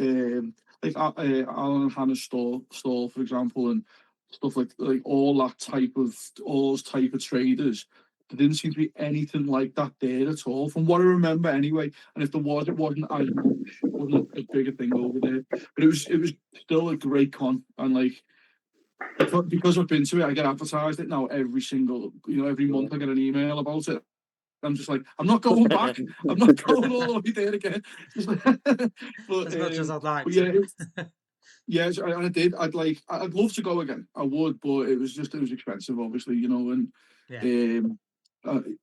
like Alan and Hannah's stall, for example, and stuff like all those type of traders. There didn't seem to be anything like that there at all, from what I remember anyway. And if there was, it wasn't as much. It wasn't a bigger thing over there. But it was still a great con, and like, because I've been to it, I get advertised it now every month. I get an email about it, I'm just like, I'm not going back. I'm not going all the way there again. But,
As much as I'd like
but
to.
yeah, and I did. I'd love to go again. I would, but it was expensive, obviously, you know. And
Yeah.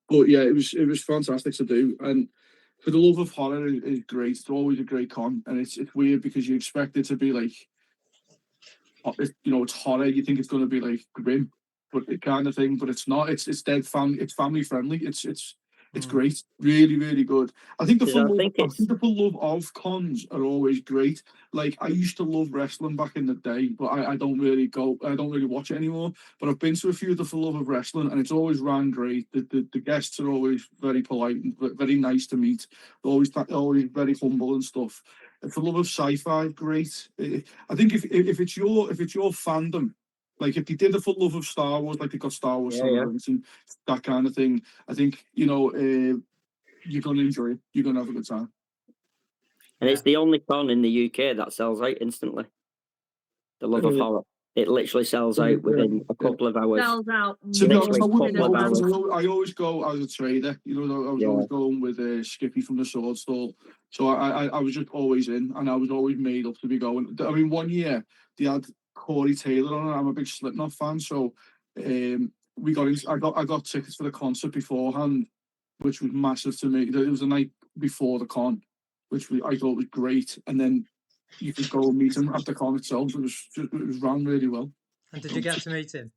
but yeah, it was fantastic to do. And for the love of horror is great. It's always a great con, and it's weird because you expect it to be like, you know, it's horror. You think it's going to be like grim, but it kind of thing. But it's not. It's dead family. It's family friendly. It's great. Really, really good. I think the
Because I
full love,
think
I
it's
think the full love of cons are always great. Like I used to love wrestling back in the day, but I don't really go. I don't really watch it anymore. But I've been to a few of the full love of wrestling, and it's always ran great. The guests are always very polite and very nice to meet. Always very humble and stuff. And for love of sci-fi, great. I think if it's your fandom, like if they did the full love of Star Wars, like they got Star Wars
Yeah, yeah.
Celebration, that kind of thing, I think, you know, you're gonna enjoy it. You're gonna have a good time.
And it's the only con in the UK that sells out instantly. The Love of Horror. It literally sells out within a couple of hours.
Sells out.
To be honest,
Literally
I wouldn't
couple of
know because
hours.
I always go as a trader. You know, I was always going with Skippy from the sword stall. So I was just always in, and I was always made up to be going. I mean, one year they had Corey Taylor on it. I'm a big Slipknot fan, so we got into. I got tickets for the concert beforehand, which was massive to me. It was the night before the con, I thought was great, and then you could go and meet him at the con itself. It was ran really well.
And did you get to meet him?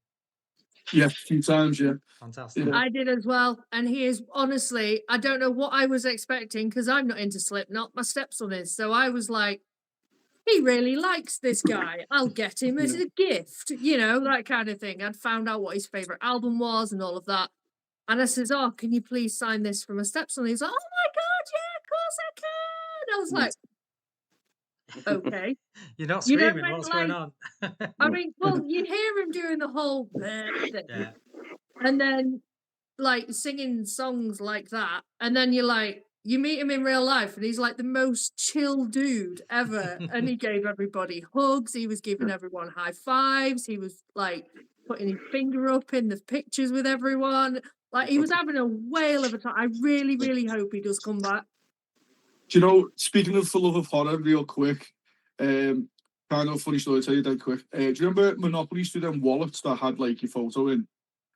Yeah, a few times, yeah.
Fantastic.
Yeah.
I did as well, and he is honestly, I don't know what I was expecting because I'm not into Slipknot. My stepson is, so I was like, he really likes this guy. I'll get him as a gift, you know, that kind of thing. I'd found out what his favorite album was and all of that, and I says, "Oh, can you please sign this for my stepson?" He's like, "Oh my god, yeah, of course I can." I was like, okay.
You're not
You know,
screaming.
when,
What's
like,
going on?
I mean, well, you hear him doing the whole thing,
Yeah.
and then like singing songs like that, and then you're like, you meet him in real life, and he's like the most chill dude ever. And he gave everybody hugs. He was giving everyone high fives. He was like putting his finger up in the pictures with everyone. Like he was having a whale of a time. I really, really hope he does come back.
Do you know, speaking of for love of horror, real quick, kind of funny story to tell you that quick. Do you remember Monopoly used to do them wallets that had like your photo in?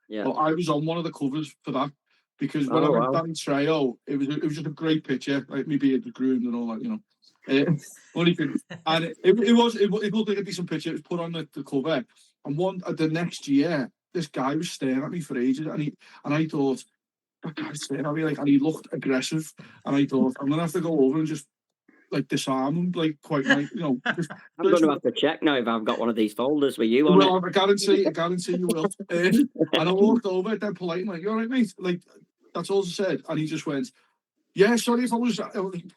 Yeah.
Well, I was on one of the covers for that because when I went down trail, it was just a great picture. Like my beard was groomed and all that, you know. Only thing, and it looked like a decent picture. It was put on the cover, and the next year, this guy was staring at me for ages, and I thought, that guy's staring at me like, and he looked aggressive, and I thought I'm gonna have to go over and just like disarm him, like quite nice, you know.
I'm going to have to check now if I've got one of these folders with you on
Well,
it.
I guarantee you will. And I walked over, then polite, like, "You all right, mate?" Like that's all I said, and he just went, "Yeah, sorry if I was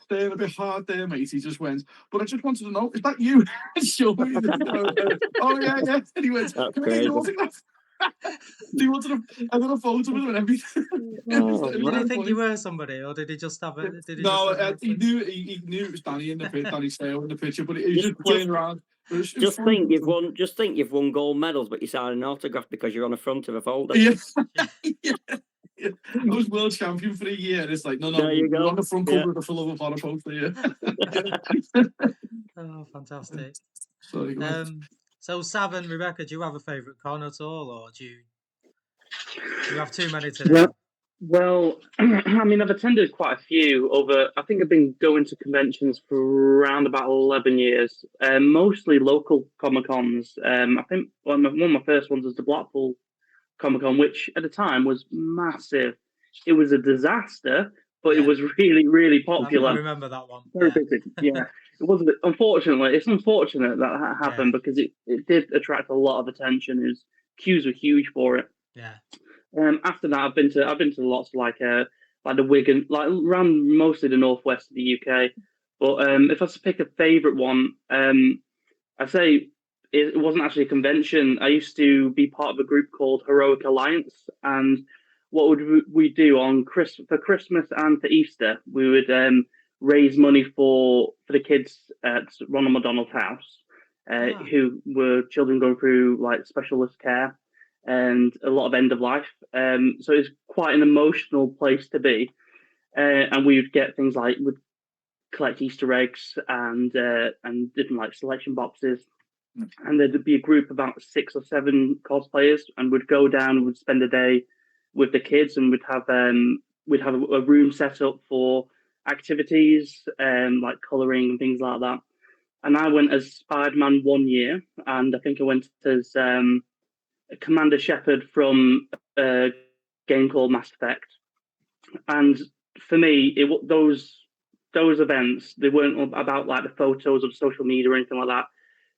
staring a bit hard there, mate." He just went, "But I just wanted to know, is that you?" Show me. Oh yeah, yeah. And he went,
That's
"Can I get
crazy.
your autograph?" He wanted I got a photo with him and everything.
Oh,
Did he think you were somebody, or did he just have a? Did he
No,
just have
he knew it was Danny in the pit, Danny Stale in the picture, but he was just playing around.
Just think you've won gold medals, but you signed an autograph because you're on the front of a folder.
Yeah. Yeah. I was world champion for a year, and it's like, no,
There you
we're
go.
on the front cover of the full of a horror poster. Yeah.
Oh, fantastic.
Sorry, go ahead.
So, Sav and Rebecca, do you have a favourite con at all, or do you have too many today?
Well, I mean, I've attended quite a few over. I think I've been going to conventions for around about 11 years, mostly local Comic Cons. I think one of my first ones was the Blackpool Comic Con, which at the time was massive. It was a disaster, but it was really, really popular.
I remember that one.
Very busy. Yeah, it was. Unfortunately, it's unfortunate that happened because it did attract a lot of attention. Queues were huge for it.
Yeah.
After that, I've been to lots like the Wigan, like around mostly the northwest of the UK. But if I was to pick a favourite one, I say it wasn't actually a convention. I used to be part of a group called Heroic Alliance, and what would we do for Christmas and for Easter? We would raise money for the kids at Ronald McDonald's house, who were children going through like specialist care. and a lot of end of life. So it's quite an emotional place to be. And we would get things like we'd collect Easter eggs and different like selection boxes. And there'd be a group of about 6 or 7 cosplayers, and we'd go down and we'd spend a day with the kids, and we'd have a room set up for activities, like colouring and things like that. And I went as Spider-Man one year, and I think I went as Commander Shepard from a game called Mass Effect. And for me, those events, they weren't about like the photos of social media or anything like that.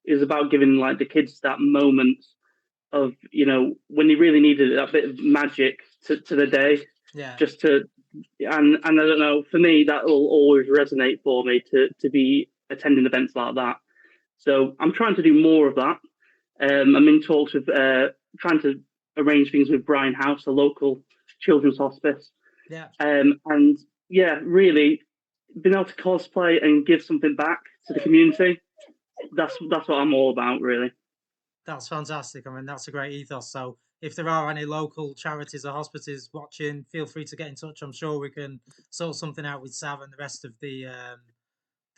It was about giving like the kids that moment of, you know, when they really needed that bit of magic to the day.
Yeah.
Just to and I don't know, for me that will always resonate for me to be attending events like that. So I'm trying to do more of that. I'm in talks with trying to arrange things with Brian House, a local children's hospice.
Yeah.
And yeah, really being able to cosplay and give something back to the community. That's what I'm all about, really.
That's fantastic. I mean, that's a great ethos. So if there are any local charities or hospitals watching, feel free to get in touch. I'm sure we can sort something out with Sav and the rest of the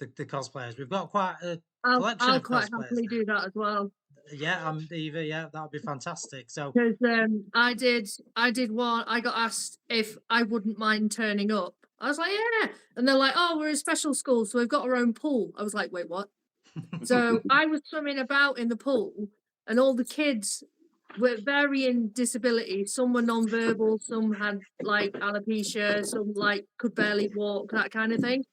cosplayers. We've got quite a collection
I'll
of
quite
cosplayers
happily
now.
do that as well.
Yeah, Eva. Yeah, that would be fantastic. So
Because I did one. I got asked if I wouldn't mind turning up. I was like, yeah, and they're like, oh, we're a special school, so we've got our own pool. I was like, wait, what? So I was swimming about in the pool, and all the kids were varying disabilities. Some were non-verbal, some had like alopecia, some like could barely walk, that kind of thing.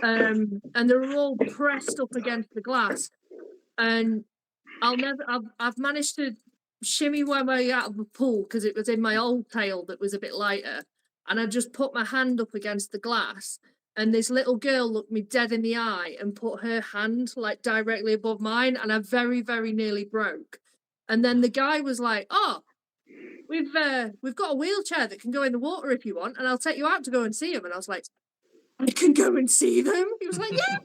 And they were all pressed up against the glass. And I've managed to shimmy my way out of the pool because it was in my old tail that was a bit lighter. And I just put my hand up against the glass. And this little girl looked me dead in the eye and put her hand like directly above mine, and I very, very nearly broke. And then the guy was like, "Oh, we've got a wheelchair that can go in the water if you want, and I'll take you out to go and see him." And I was like, "I can go and see them?" He was like, "Yeah."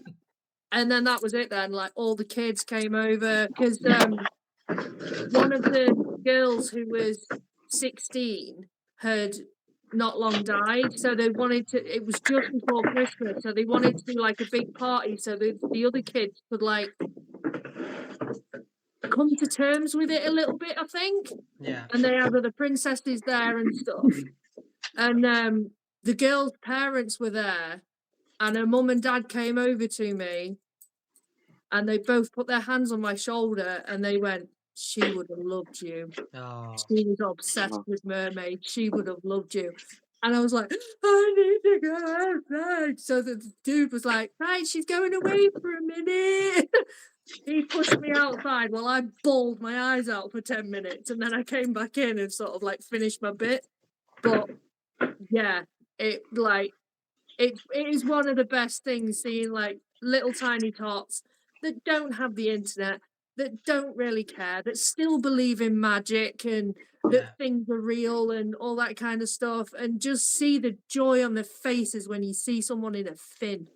And then that was it. Then like all the kids came over because one of the girls who was 16 had not long died, so they wanted to, it was just before Christmas, so they wanted to do like a big party so the other kids could like come to terms with it a little bit, I think.
yeah.
And they had other princesses there and stuff. And the girl's parents were there, and her mum and dad came over to me, and they both put their hands on my shoulder and they went, "She would have loved you.
Oh,
She was obsessed with mermaids. She would have loved you." And I was like, "I need to go outside." So the dude was like, "Right, she's going away for a minute." He pushed me outside while I bawled my eyes out for 10 minutes, and then I came back in and sort of like finished my bit. But yeah, it is one of the best things, seeing like little tiny tots that don't have the internet, that don't really care, that still believe in magic and that
yeah.
things are real and all that kind of stuff, and just see the joy on their faces when you see someone in a fin.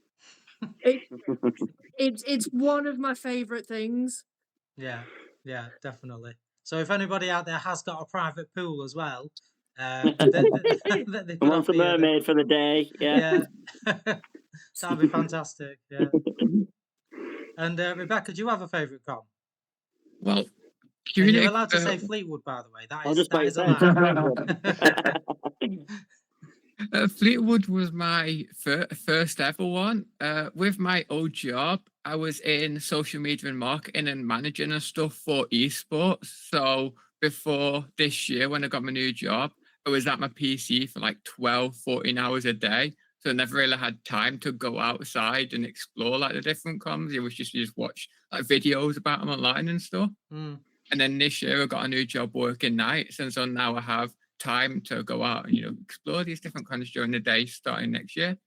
It's one of my favorite things.
Yeah, yeah, definitely. So if anybody out there has got a private pool as well, they
I
put
want
off
a
the
mermaid for the day. Yeah.
that'd be fantastic. Yeah. And Rebecca, do you have a favourite con?
Well,
And
community.
you're allowed to say Fleetwood, by the way.
I'll
That
just wait
is
there.
allowed.
Fleetwood was my first ever one. With my old job, I was in social media and marketing and managing and stuff for esports. So before this year, when I got my new job, I was at my PC for like 12, 14 hours a day. So I never really had time to go outside and explore like the different comms. It was just watch like videos about them online and stuff.
Mm.
And then this year I got a new job working nights, and so now I have time to go out and explore these different countries during the day starting next year.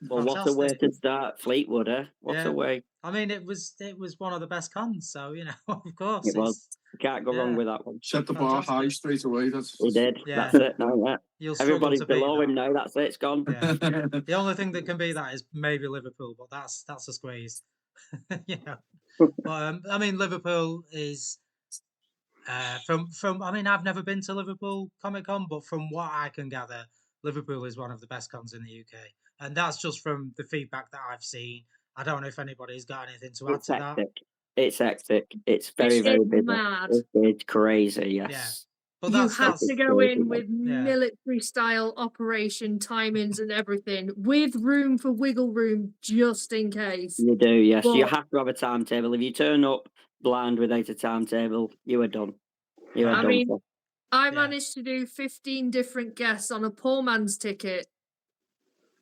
Well, what a way to start Fleetwood, eh? What
Yeah.
a way.
I mean, it was one of the best cons, so of course
It was. You can't go wrong with that one.
Set the bar high
Fantastic.
straight away. That's
He did.
Yeah.
That's it. No, yeah.
You'll struggle
Everybody's
to beat
below
that.
him now. That's it. It's gone.
Yeah. The only thing that can beat that is maybe Liverpool, but that's a squeeze. Yeah. But I mean, Liverpool is I mean, I've never been to Liverpool Comic Con, but from what I can gather, Liverpool is one of the best cons in the UK, and that's just from the feedback that I've seen. I don't know if anybody's got anything to add
It's
to that.
hectic. It's hectic. It's
It
very, very
is
busy.
mad.
It's crazy. Yes.
But
You
that's
have
that's
to go
crazy,
in
man.
with
Yeah.
military style operation timings and everything, with room for wiggle room just in case.
You do, yes. You
But-
have to have a timetable. If you turn up blind without a timetable, you are done. You are
I
done
mean,
for.
I
Yeah.
managed to do 15 different guests on a poor man's ticket,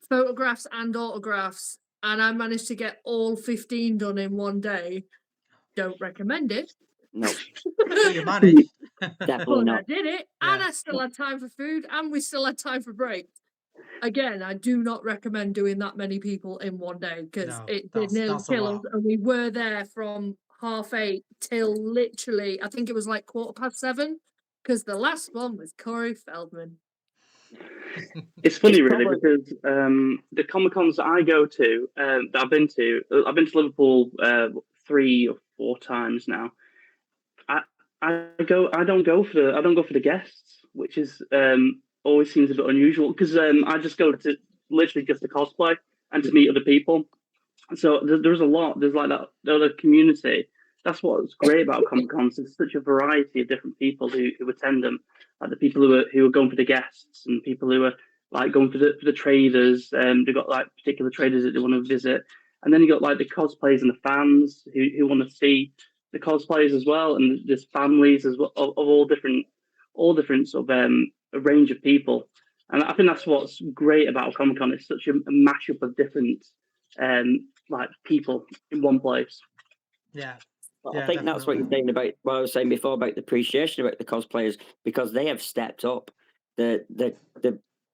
photographs and autographs, and I managed to get all 15 done in one day. Don't recommend it.
No,
But you managed.
definitely
But I
not.
did it, and
Yeah.
I still had time for food, and we still had time for breaks. Again, I do not recommend doing that many people in one day because
No,
it did
that's-
nearly
that's a
kill us.
lot.
And we were there from 8:30 till literally, I think it was like 7:15, because the last one was Corey Feldman.
It's funny,
It's
really,
probably-
because the Comic Cons that I go to, that I've been to Liverpool 3 or 4 times now. I don't go for the guests, which is always seems a bit unusual because I just go to literally just to cosplay and to meet other people. So there's a lot. There's like that other community. That's what's great about Comic Cons. There's such a variety of different people who attend them. Like the people who are going for the guests and people who are like going for the traders. They've got like particular traders that they want to visit, and then you got like the cosplayers and the fans who want to see the cosplayers as well, and there's families as well of all different sort of a range of people. And I think that's what's great about Comic Con. It's such a mashup of different like people in one place.
Yeah.
Well,
Yeah,
I think that's what you're
definitely.
saying about what I was saying before about the appreciation about the cosplayers, because they have stepped up. The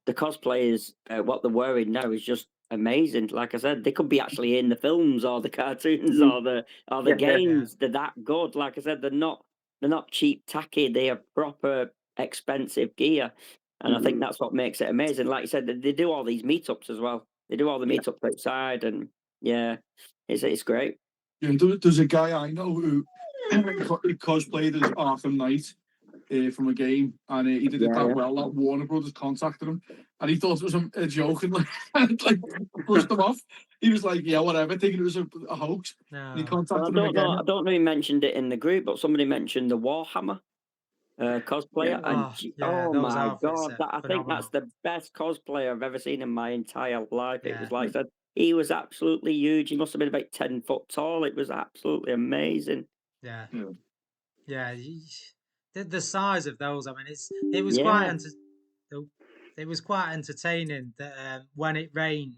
cosplayers, what they're wearing now is just amazing. Like I said, they could be actually in the films or the cartoons or the
Yeah.
games. They're that good. Like I said, they're not cheap tacky. They are proper expensive gear, and I think that's what makes it amazing. Like you said, they do all these meetups as well. They do all the meetups outside, and yeah, it's great.
Yeah, there's a guy I know who cosplayed as Arkham Knight from a game, and he did it
Yeah,
that
yeah.
well that Warner Brothers contacted him, and he thought it was a joke and like brushed him off. He was like, "Yeah, whatever," thinking it was a hoax. And he
No.
contacted
Well, I
him
don't
again.
know. I don't know who mentioned it in the group, but somebody mentioned the Warhammer cosplayer.
Oh, yeah,
oh
those
my
outfits
god,
are
I think that's
phenomenal.
the best cosplayer I've ever seen in my entire life. It
Yeah.
was like that. He was absolutely huge. He must have been about 10 foot tall. It was absolutely amazing.
Yeah.
Yeah.
Yeah. The size of those, I mean, it was quite it was quite entertaining that when it rained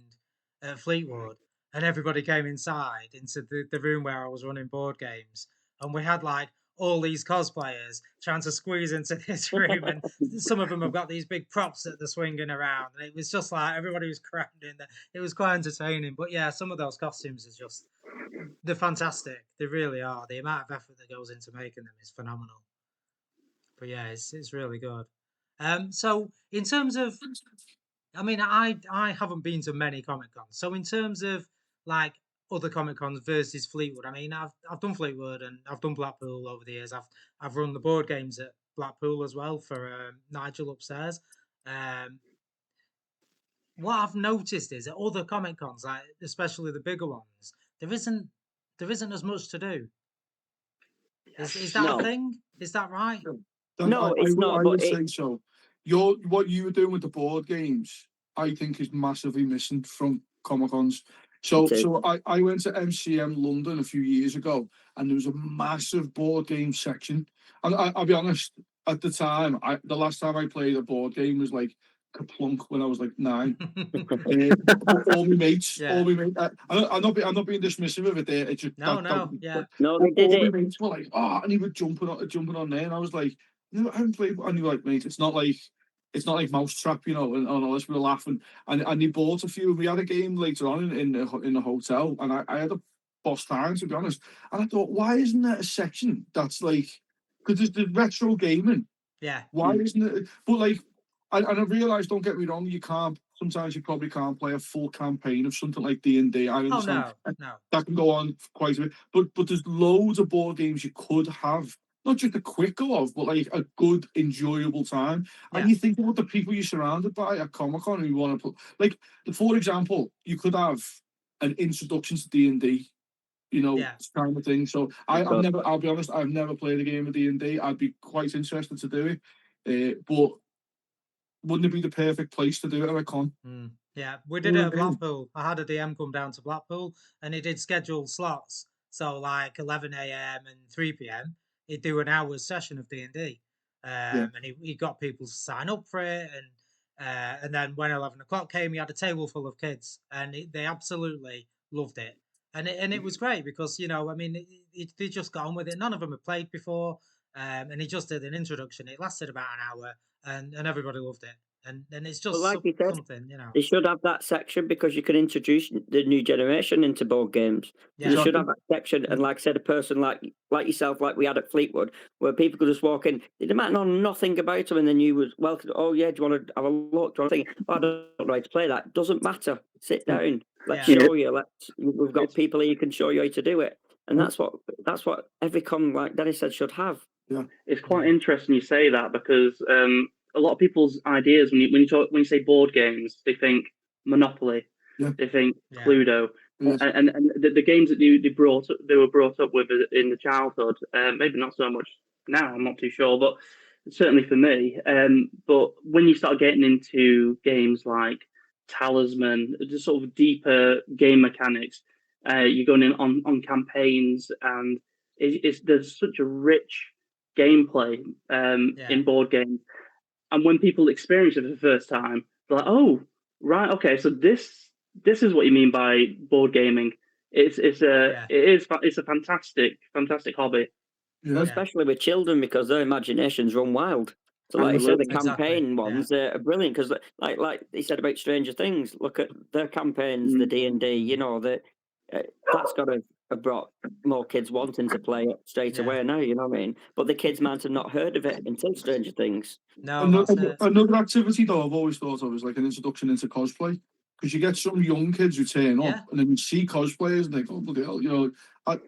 at Fleetwood and everybody came inside into the room where I was running board games, and we had like all these cosplayers trying to squeeze into this room, and some of them have got these big props that they're swinging around, and it was just like everybody was crammed in there. It was quite entertaining, but yeah, some of those costumes are just they're fantastic. They really are. The amount of effort that goes into making them is phenomenal. But yeah, it's really good. So in terms of, I mean, I haven't been to many Comic Cons. So in terms of like other Comic Cons versus Fleetwood, I mean, I've done Fleetwood and I've done Blackpool over the years. I've run the board games at Blackpool as well for Nigel upstairs. What I've noticed is at other Comic Cons, like especially the bigger ones, there isn't as much to do. Is that
No.
a thing? Is that right?
No, it's not,
I
but
would
it-
say so. What you were doing with the board games, I think, is massively missing from Comic Cons. So
It is.
I went to MCM London a few years ago, and there was a massive board game section. And I'll be honest, at the time, the last time I played a board game was like Kaplunk when I was like 9. All my mates,
Yeah.
all my mates. I'm not being dismissive of it. There, it's just
No, yeah.
No, they did
all my
it.
mates were like, "Oh," and he was jumping on there, and I was like, I haven't played." And you were like, "Mate, it's not like Mousetrap, you know." And all this, we were laughing, and he bought a few. We had a game later on in the hotel, and I had a boss time, to be honest. And I thought, why isn't there a section that's like, because there's the retro gaming.
Yeah.
Why isn't it? But like, I realised, don't get me wrong, you can't. Sometimes you probably can't play a full campaign of something like D&D. I
Oh
understand
no.
that can go on for quite a bit, but there's loads of board games you could have not just a quick go of, but like a good, enjoyable time.
Yeah.
And you think about the people you're surrounded by at Comic Con who want to put, like, for example, you could have an introduction to D&D, you know,
Yeah.
kind of thing. So I've
God.
never, I'll be honest, I've never played a game of D&D. I'd be quite interested to do it, but wouldn't it be the perfect place to do it at a con?
Yeah, we did it at
Okay.
Blackpool. I had a DM come down to Blackpool and he did scheduled slots. So like 11 a.m. and 3 p.m. he'd do an hour's session of D&D. And he got people to sign up for it. And then when 11 o'clock came, he had a table full of kids and they absolutely loved it. And it was great because, you know, I mean, they just got on with it. None of them had played before. And he just did an introduction. It lasted about an hour and everybody loved it. And it's
But
just
like you said,
something, you know.
they should have that section because you can introduce the new generation into board games.
Yeah.
They should have that section, and like I said, a person like yourself, like we had at Fleetwood, where people could just walk in. They might know nothing about them, and then you was welcome. Oh yeah, do you want to have a look? Do you want to think? Oh, I don't know how to play that. Doesn't matter. Sit down. Let's
Yeah.
show you. We've got people here who can show you how to do it, and that's what every con, like Dennis said, should have.
It's quite interesting you say that because a lot of people's ideas when you say board games, they think Monopoly, they think Cluedo, and the games that they were brought up with in the childhood, maybe not so much now. I'm not too sure, but certainly for me. But when you start getting into games like Talisman, the sort of deeper game mechanics, you're going in on campaigns, and there's such a rich gameplay in board games. And when people experience it for the first time, they're like, "Oh, right, okay, so this is what you mean by board gaming." It's a fantastic hobby.
Well, especially with children because their imaginations run wild. So, like you said, the campaign ones are brilliant because, like he said about Stranger Things, look at their campaigns, the D&D. You know that that's got to have brought more kids wanting to play it straight away now. You know what I mean? But the kids might have not heard of it until Stranger Things.
No,
another activity though I've always thought of is like an introduction into cosplay, because you get some young kids who turn up and then you see cosplayers and they go, bloody hell, you know,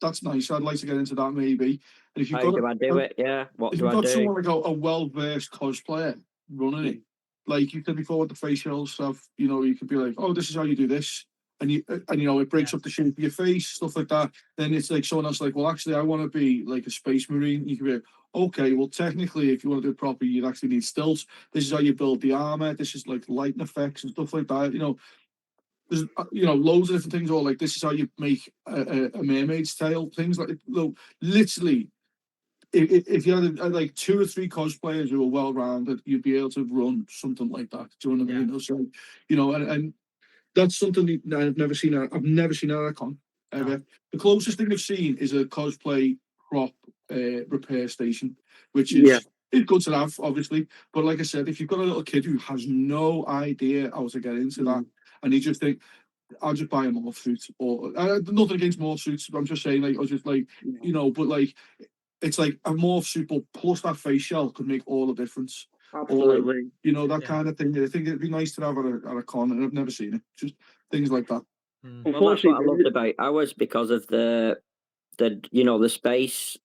that's nice. I'd like to get into that maybe. And if you've got
I do it? Yeah. What
if
do
you've
I
got
do?
someone like a well-versed cosplayer running it, like you could be forward the facial stuff, you know, you could be like, oh, this is how you do this. And you know, it breaks up the shape of your face, stuff like that. Then it's like someone else like, well, actually, I want to be like a space marine. You can be like, okay, well, technically, if you want to do it properly, you'd actually need stilts. This is how you build the armor. This is like lighting effects and stuff like that. You know, there's loads of different things. Or like, this is how you make a mermaid's tail. Things like, literally, if you had like 2 or 3 cosplayers who are well rounded, you'd be able to run something like that. Do you know what I mean? So, you know, and that's something that I've never seen. I've never seen at a con ever. No. The closest thing I've seen is a cosplay prop repair station, which is good to have, obviously. But like I said, if you've got a little kid who has no idea how to get into that, and you just think, I'll just buy a morph suit, or nothing against morph suits, but I'm just saying, like, I was just like, you know, but like, it's like a morph suit, but plus that face shell could make all the difference.
Absolutely.
Or, you know, that kind of thing. I think it'd be nice to have at a con, and I've never seen it. Just things like that.
Well, that's what I loved about ours because of the space,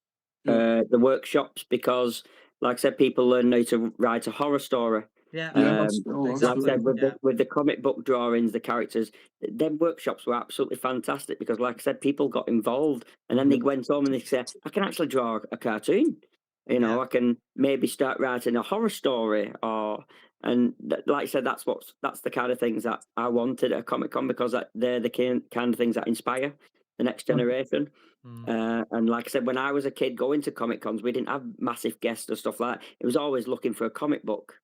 the workshops. Because, like I said, people learn how to write a horror story.
Exactly.
Like I said, with the comic book drawings, the characters, them workshops were absolutely fantastic because, like I said, people got involved, and then they went home and they said, "I can actually draw a cartoon." You know, I can maybe start writing a horror story, like I said, that's the kind of things that I wanted at a Comic Con because they're the kind of things that inspire the next generation. And like I said, when I was a kid going to Comic Cons, we didn't have massive guests or stuff like that. It was always looking for a comic book,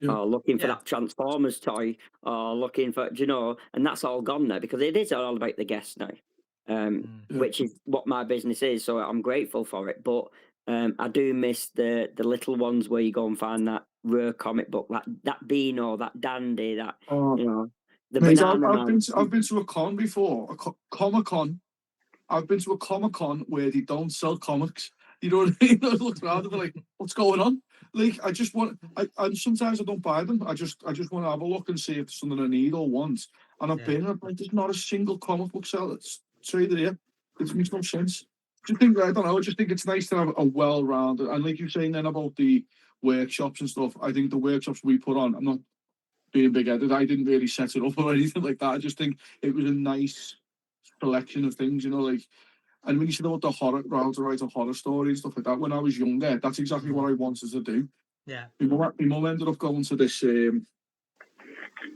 or looking for that Transformers toy, or looking for, and that's all gone now because it is all about the guests now, which is what my business is. So I'm grateful for it, but. I do miss the little ones where you go and find that rare comic book, that Beano, that Dandy, that the banana.
I've been to a con before, a Comic Con. I've been to a Comic Con where they don't sell comics. You know what I mean? I look around and be like, what's going on? Like, I just want, and sometimes I don't buy them. I just want to have a look and see if there's something I need or want. And I've been, like, there's not a single comic book seller that's traded here. It makes no sense. just think, I don't know, I just think it's nice to have a well-rounded, and like you're saying then about the workshops and stuff, I think the workshops we put on, I'm not being big-headed, I didn't really set it up or anything like that. I just think it was a nice selection of things, you know, like, and when you said about the horror, how to write a horror story and stuff like that, when I was younger, that's exactly what I wanted to do.
Yeah.
My mum ended up going to this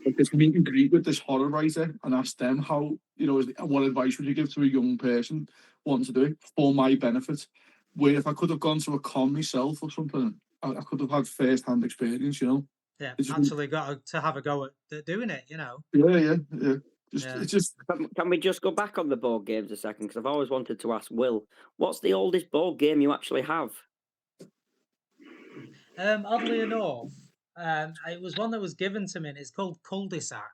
like this meet and greet with this horror writer and asked them how, you know, what advice would you give to a young person wanting to do it for my benefit? Where if I could have gone to a con myself or something, I could have had first-hand experience, you know.
Yeah,
It's just-
actually got to have a go at doing it, you know.
Yeah.
Yeah.
It's just
Can we just go back on the board games a second? Because I've always wanted to ask Will, what's the oldest board game you actually have?
Oddly enough, it was one that was given to me, and it's called Cul-de-sac,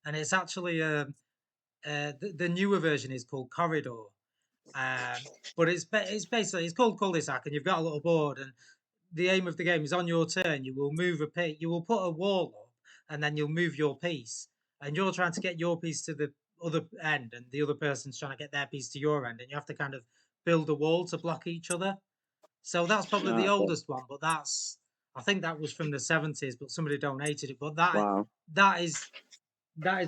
and it's actually the newer version is called Corridor, but it's basically it's called Cul-de-sac, and you've got a little board, and the aim of the game is on your turn you will move you will put a wall up, and then you'll move your piece, and you're trying to get your piece to the other end, and the other person's trying to get their piece to your end, and you have to kind of build a wall to block each other. So that's probably the
Okay.
oldest one, but I think that was from the 70s, but somebody donated it. But
Wow.
that is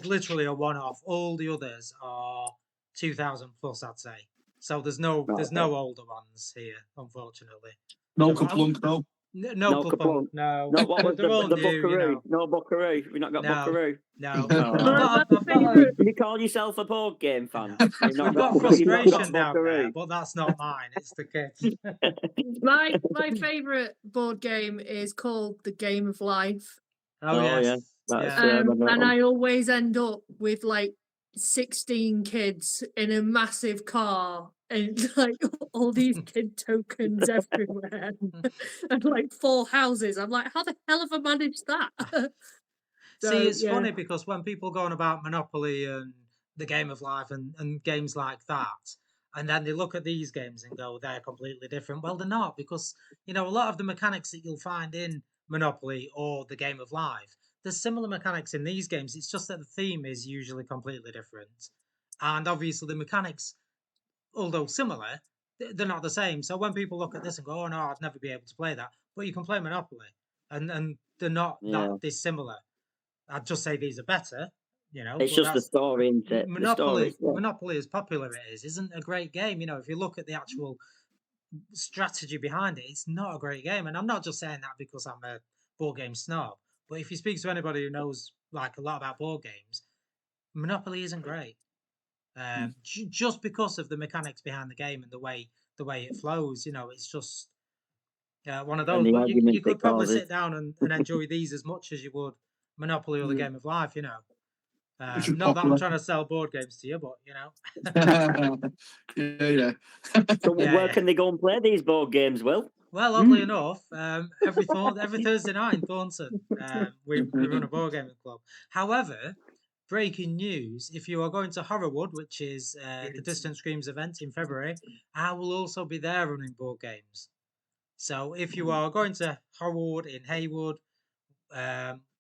literally a one-off. All the others are 2000 plus, I'd say. So there's no older ones here, unfortunately.
no
So,
kaplunk, no.
no
Kaplunk.
Kaplunk, no.
No, what was
They're all
the
new,
Buckaroo?
you know.
No Buckaroo. We've not got
No.
Buckaroo.
No.
Oh.
I've got
favourite-
You call yourself a board game fan?
we've got
you've not
frustration down
Buckaroo.
there, but that's not mine. It's the kids.
My favourite board game is called The Game of Life.
Oh,
Oh,
yes.
yeah. That's,
Yeah.
And I always end up with like 16 kids in a massive car and like all these kid tokens everywhere and like 4 houses. I'm like, how the hell have I managed that? So,
See, it's
yeah.
funny because when people go on about Monopoly and the Game of Life and games like that, and then they look at these games and go, they're completely different. Well, they're not, because, you know, a lot of the mechanics that you'll find in Monopoly or the Game of Life, there's similar mechanics in these games. It's just that the theme is usually completely different. And obviously the mechanics, although similar, they're not the same. So when people look at this and go, oh no, I'd never be able to play that. But you can play Monopoly and they're not that dissimilar. I'd just say these are better, you know.
It's
but
just the
that's-
story, isn't it?
Monopoly,
The story.
Monopoly, as popular it isn't a great game. You know, if you look at the actual strategy behind it, it's not a great game. And I'm not just saying that because I'm a board game snob. But if you speak to anybody who knows like a lot about board games, Monopoly isn't great. Just because of the mechanics behind the game and the way it flows. You know, it's just one of
And
those.
the
But you
arguments
could
it
probably
causes.
sit down and enjoy these as much as you would Monopoly or the Game of Life. You know.
Which is
Not that I'm
popular.
trying to sell board games to you, but you know.
yeah.
So
Yeah,
where
yeah.
can they go and play these board games, Will?
Well, oddly enough, every Thursday night in Thornton, we run a board gaming club. However, breaking news: if you are going to Horrorwood, which is the Distant Screams event in February, I will also be there running board games. So if you are going to Horrorwood in Haywood,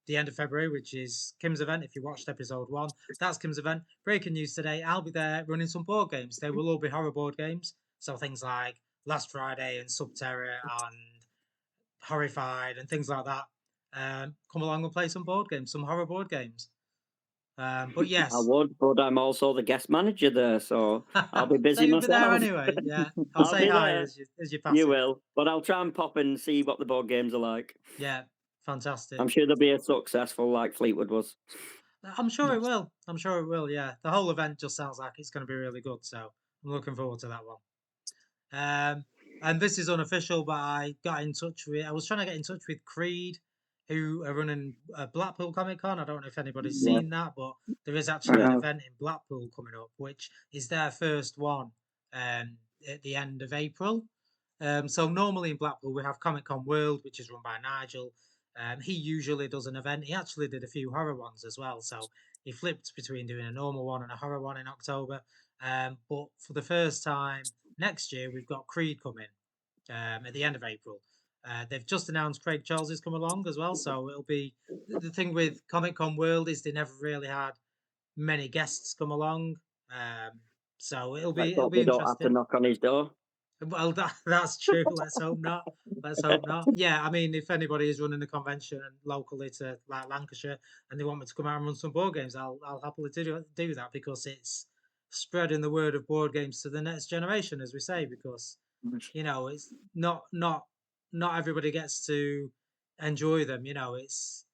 the end of February, which is Kim's event. If you watched episode 1, that's Kim's event. Breaking news today, I'll be there running some board games. They will all be horror board games. So things like Last Friday and Subterra and Horrified and things like that. Come along and play some board games, some horror board games. But yes.
I would, but I'm also the guest manager there, so I'll be
So
busy
you'll be there
myself.
anyway, yeah. I'll say
be
hi
there.
as you pass
You
it.
will, but I'll try and pop in and see what the board games are like.
Yeah, fantastic.
I'm sure they'll be as successful like Fleetwood was.
I'm sure it will. I'm sure it will, yeah. The whole event just sounds like it's going to be really good, so I'm looking forward to that one. And this is unofficial, but I was trying to get in touch with Creed, who are running Blackpool Comic Con. I don't know if anybody's seen that, but there is actually an event in Blackpool coming up, which is their first one at the end of April. So normally in Blackpool we have Comic Con World, which is run by Nigel. He usually does an event. He actually did a few horror ones as well. So he flipped between doing a normal one and a horror one in October. But for the first time next year, we've got Creed coming at the end of April. They've just announced Craig Charles is coming along as well. So it'll be the thing with Comic Con World is they never really had many guests come along. So it'll be
They don't have to
interesting.
knock on his door.
Well, that's true. Let's hope not. Let's hope not. Yeah, I mean, if anybody is running a convention locally to like Lancashire and they want me to come out and run some board games, I'll happily do that because it's spreading the word of board games to the next generation, as we say, because it's not everybody gets to enjoy them. It's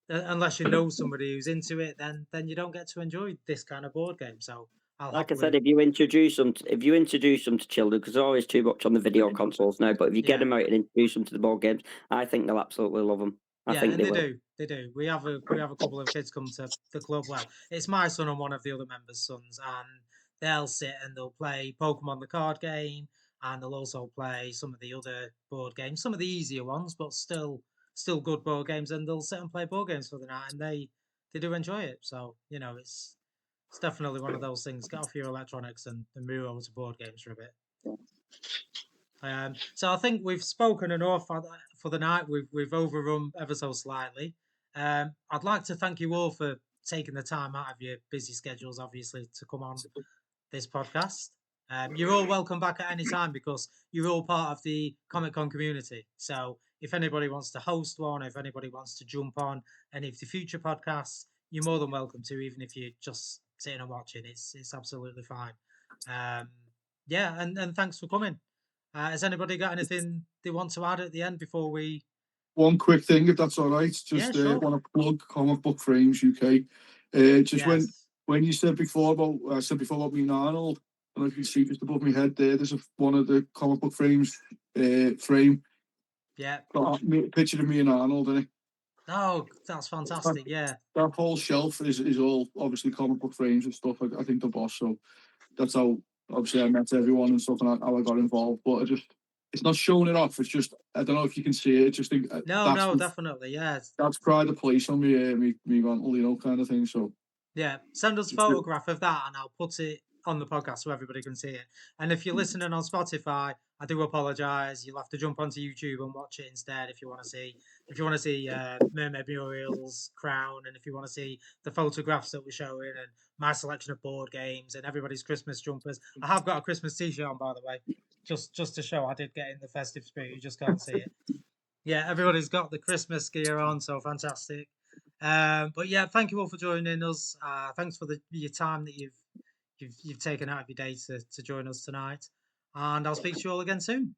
unless you know somebody who's into it, then you don't get to enjoy this kind of board game. So I'll
Like I
happily,
said, if you introduce them, to children, because they're always too much on the video consoles now. But if you get
yeah.
them out and introduce them to the board games, I think they'll absolutely love them. I
Yeah,
think
and
they
they
will.
do. They do. We have a couple of kids come to the club. Well, it's my son and one of the other members' sons, and they'll sit and they'll play Pokemon the card game, and they'll also play some of the other board games, some of the easier ones, but still good board games, and they'll sit and play board games for the night, and they do enjoy it. So it's definitely one of those things. Get off your electronics and move over to board games for a bit. So I think we've spoken enough for the night. We've overrun ever so slightly. I'd like to thank you all for taking the time out of your busy schedules, obviously, to come on this podcast. You're all welcome back at any time because you're all part of the Comic Con community. So if anybody wants to host one, if anybody wants to jump on any of the future podcasts, you're more than welcome to, even if you're just sitting and watching. It's absolutely fine. Yeah, and thanks for coming. Has anybody got anything they want to add at the end before we?
One quick thing, if that's all right.
Yeah,
Just
sure.
want to plug Comic Book Frames UK. Just
Yes.
when you said before about me and Arnold, and if you see just above my head there's one of the Comic Book Frames frame.
Yeah.
Got a picture of me and Arnold in it.
Oh, that's fantastic. Yeah.
That whole shelf is all obviously comic book frames and stuff. I think the boss. So that's how obviously I met everyone and stuff, and how I got involved. But it's not showing it off. It's just I don't know if you can see it. I just think
No, definitely. Yeah.
that's pride of place on me mantle, kind of thing. So
Yeah. Send us a photograph of that and I'll put it on the podcast so everybody can see it. And if you're listening on Spotify, I do apologise. You'll have to jump onto YouTube and watch it instead if you want to see Mermaid Muriel's crown, and if you want to see the photographs that we're showing and my selection of board games and everybody's Christmas jumpers. I have got a Christmas t-shirt on, by the way, just to show I did get in the festive spirit. You just can't see it. Yeah, everybody's got the Christmas gear on, so fantastic. But yeah, thank you all for joining us. Thanks for your time that you've taken out of your day to join us tonight, and I'll speak to you all again soon.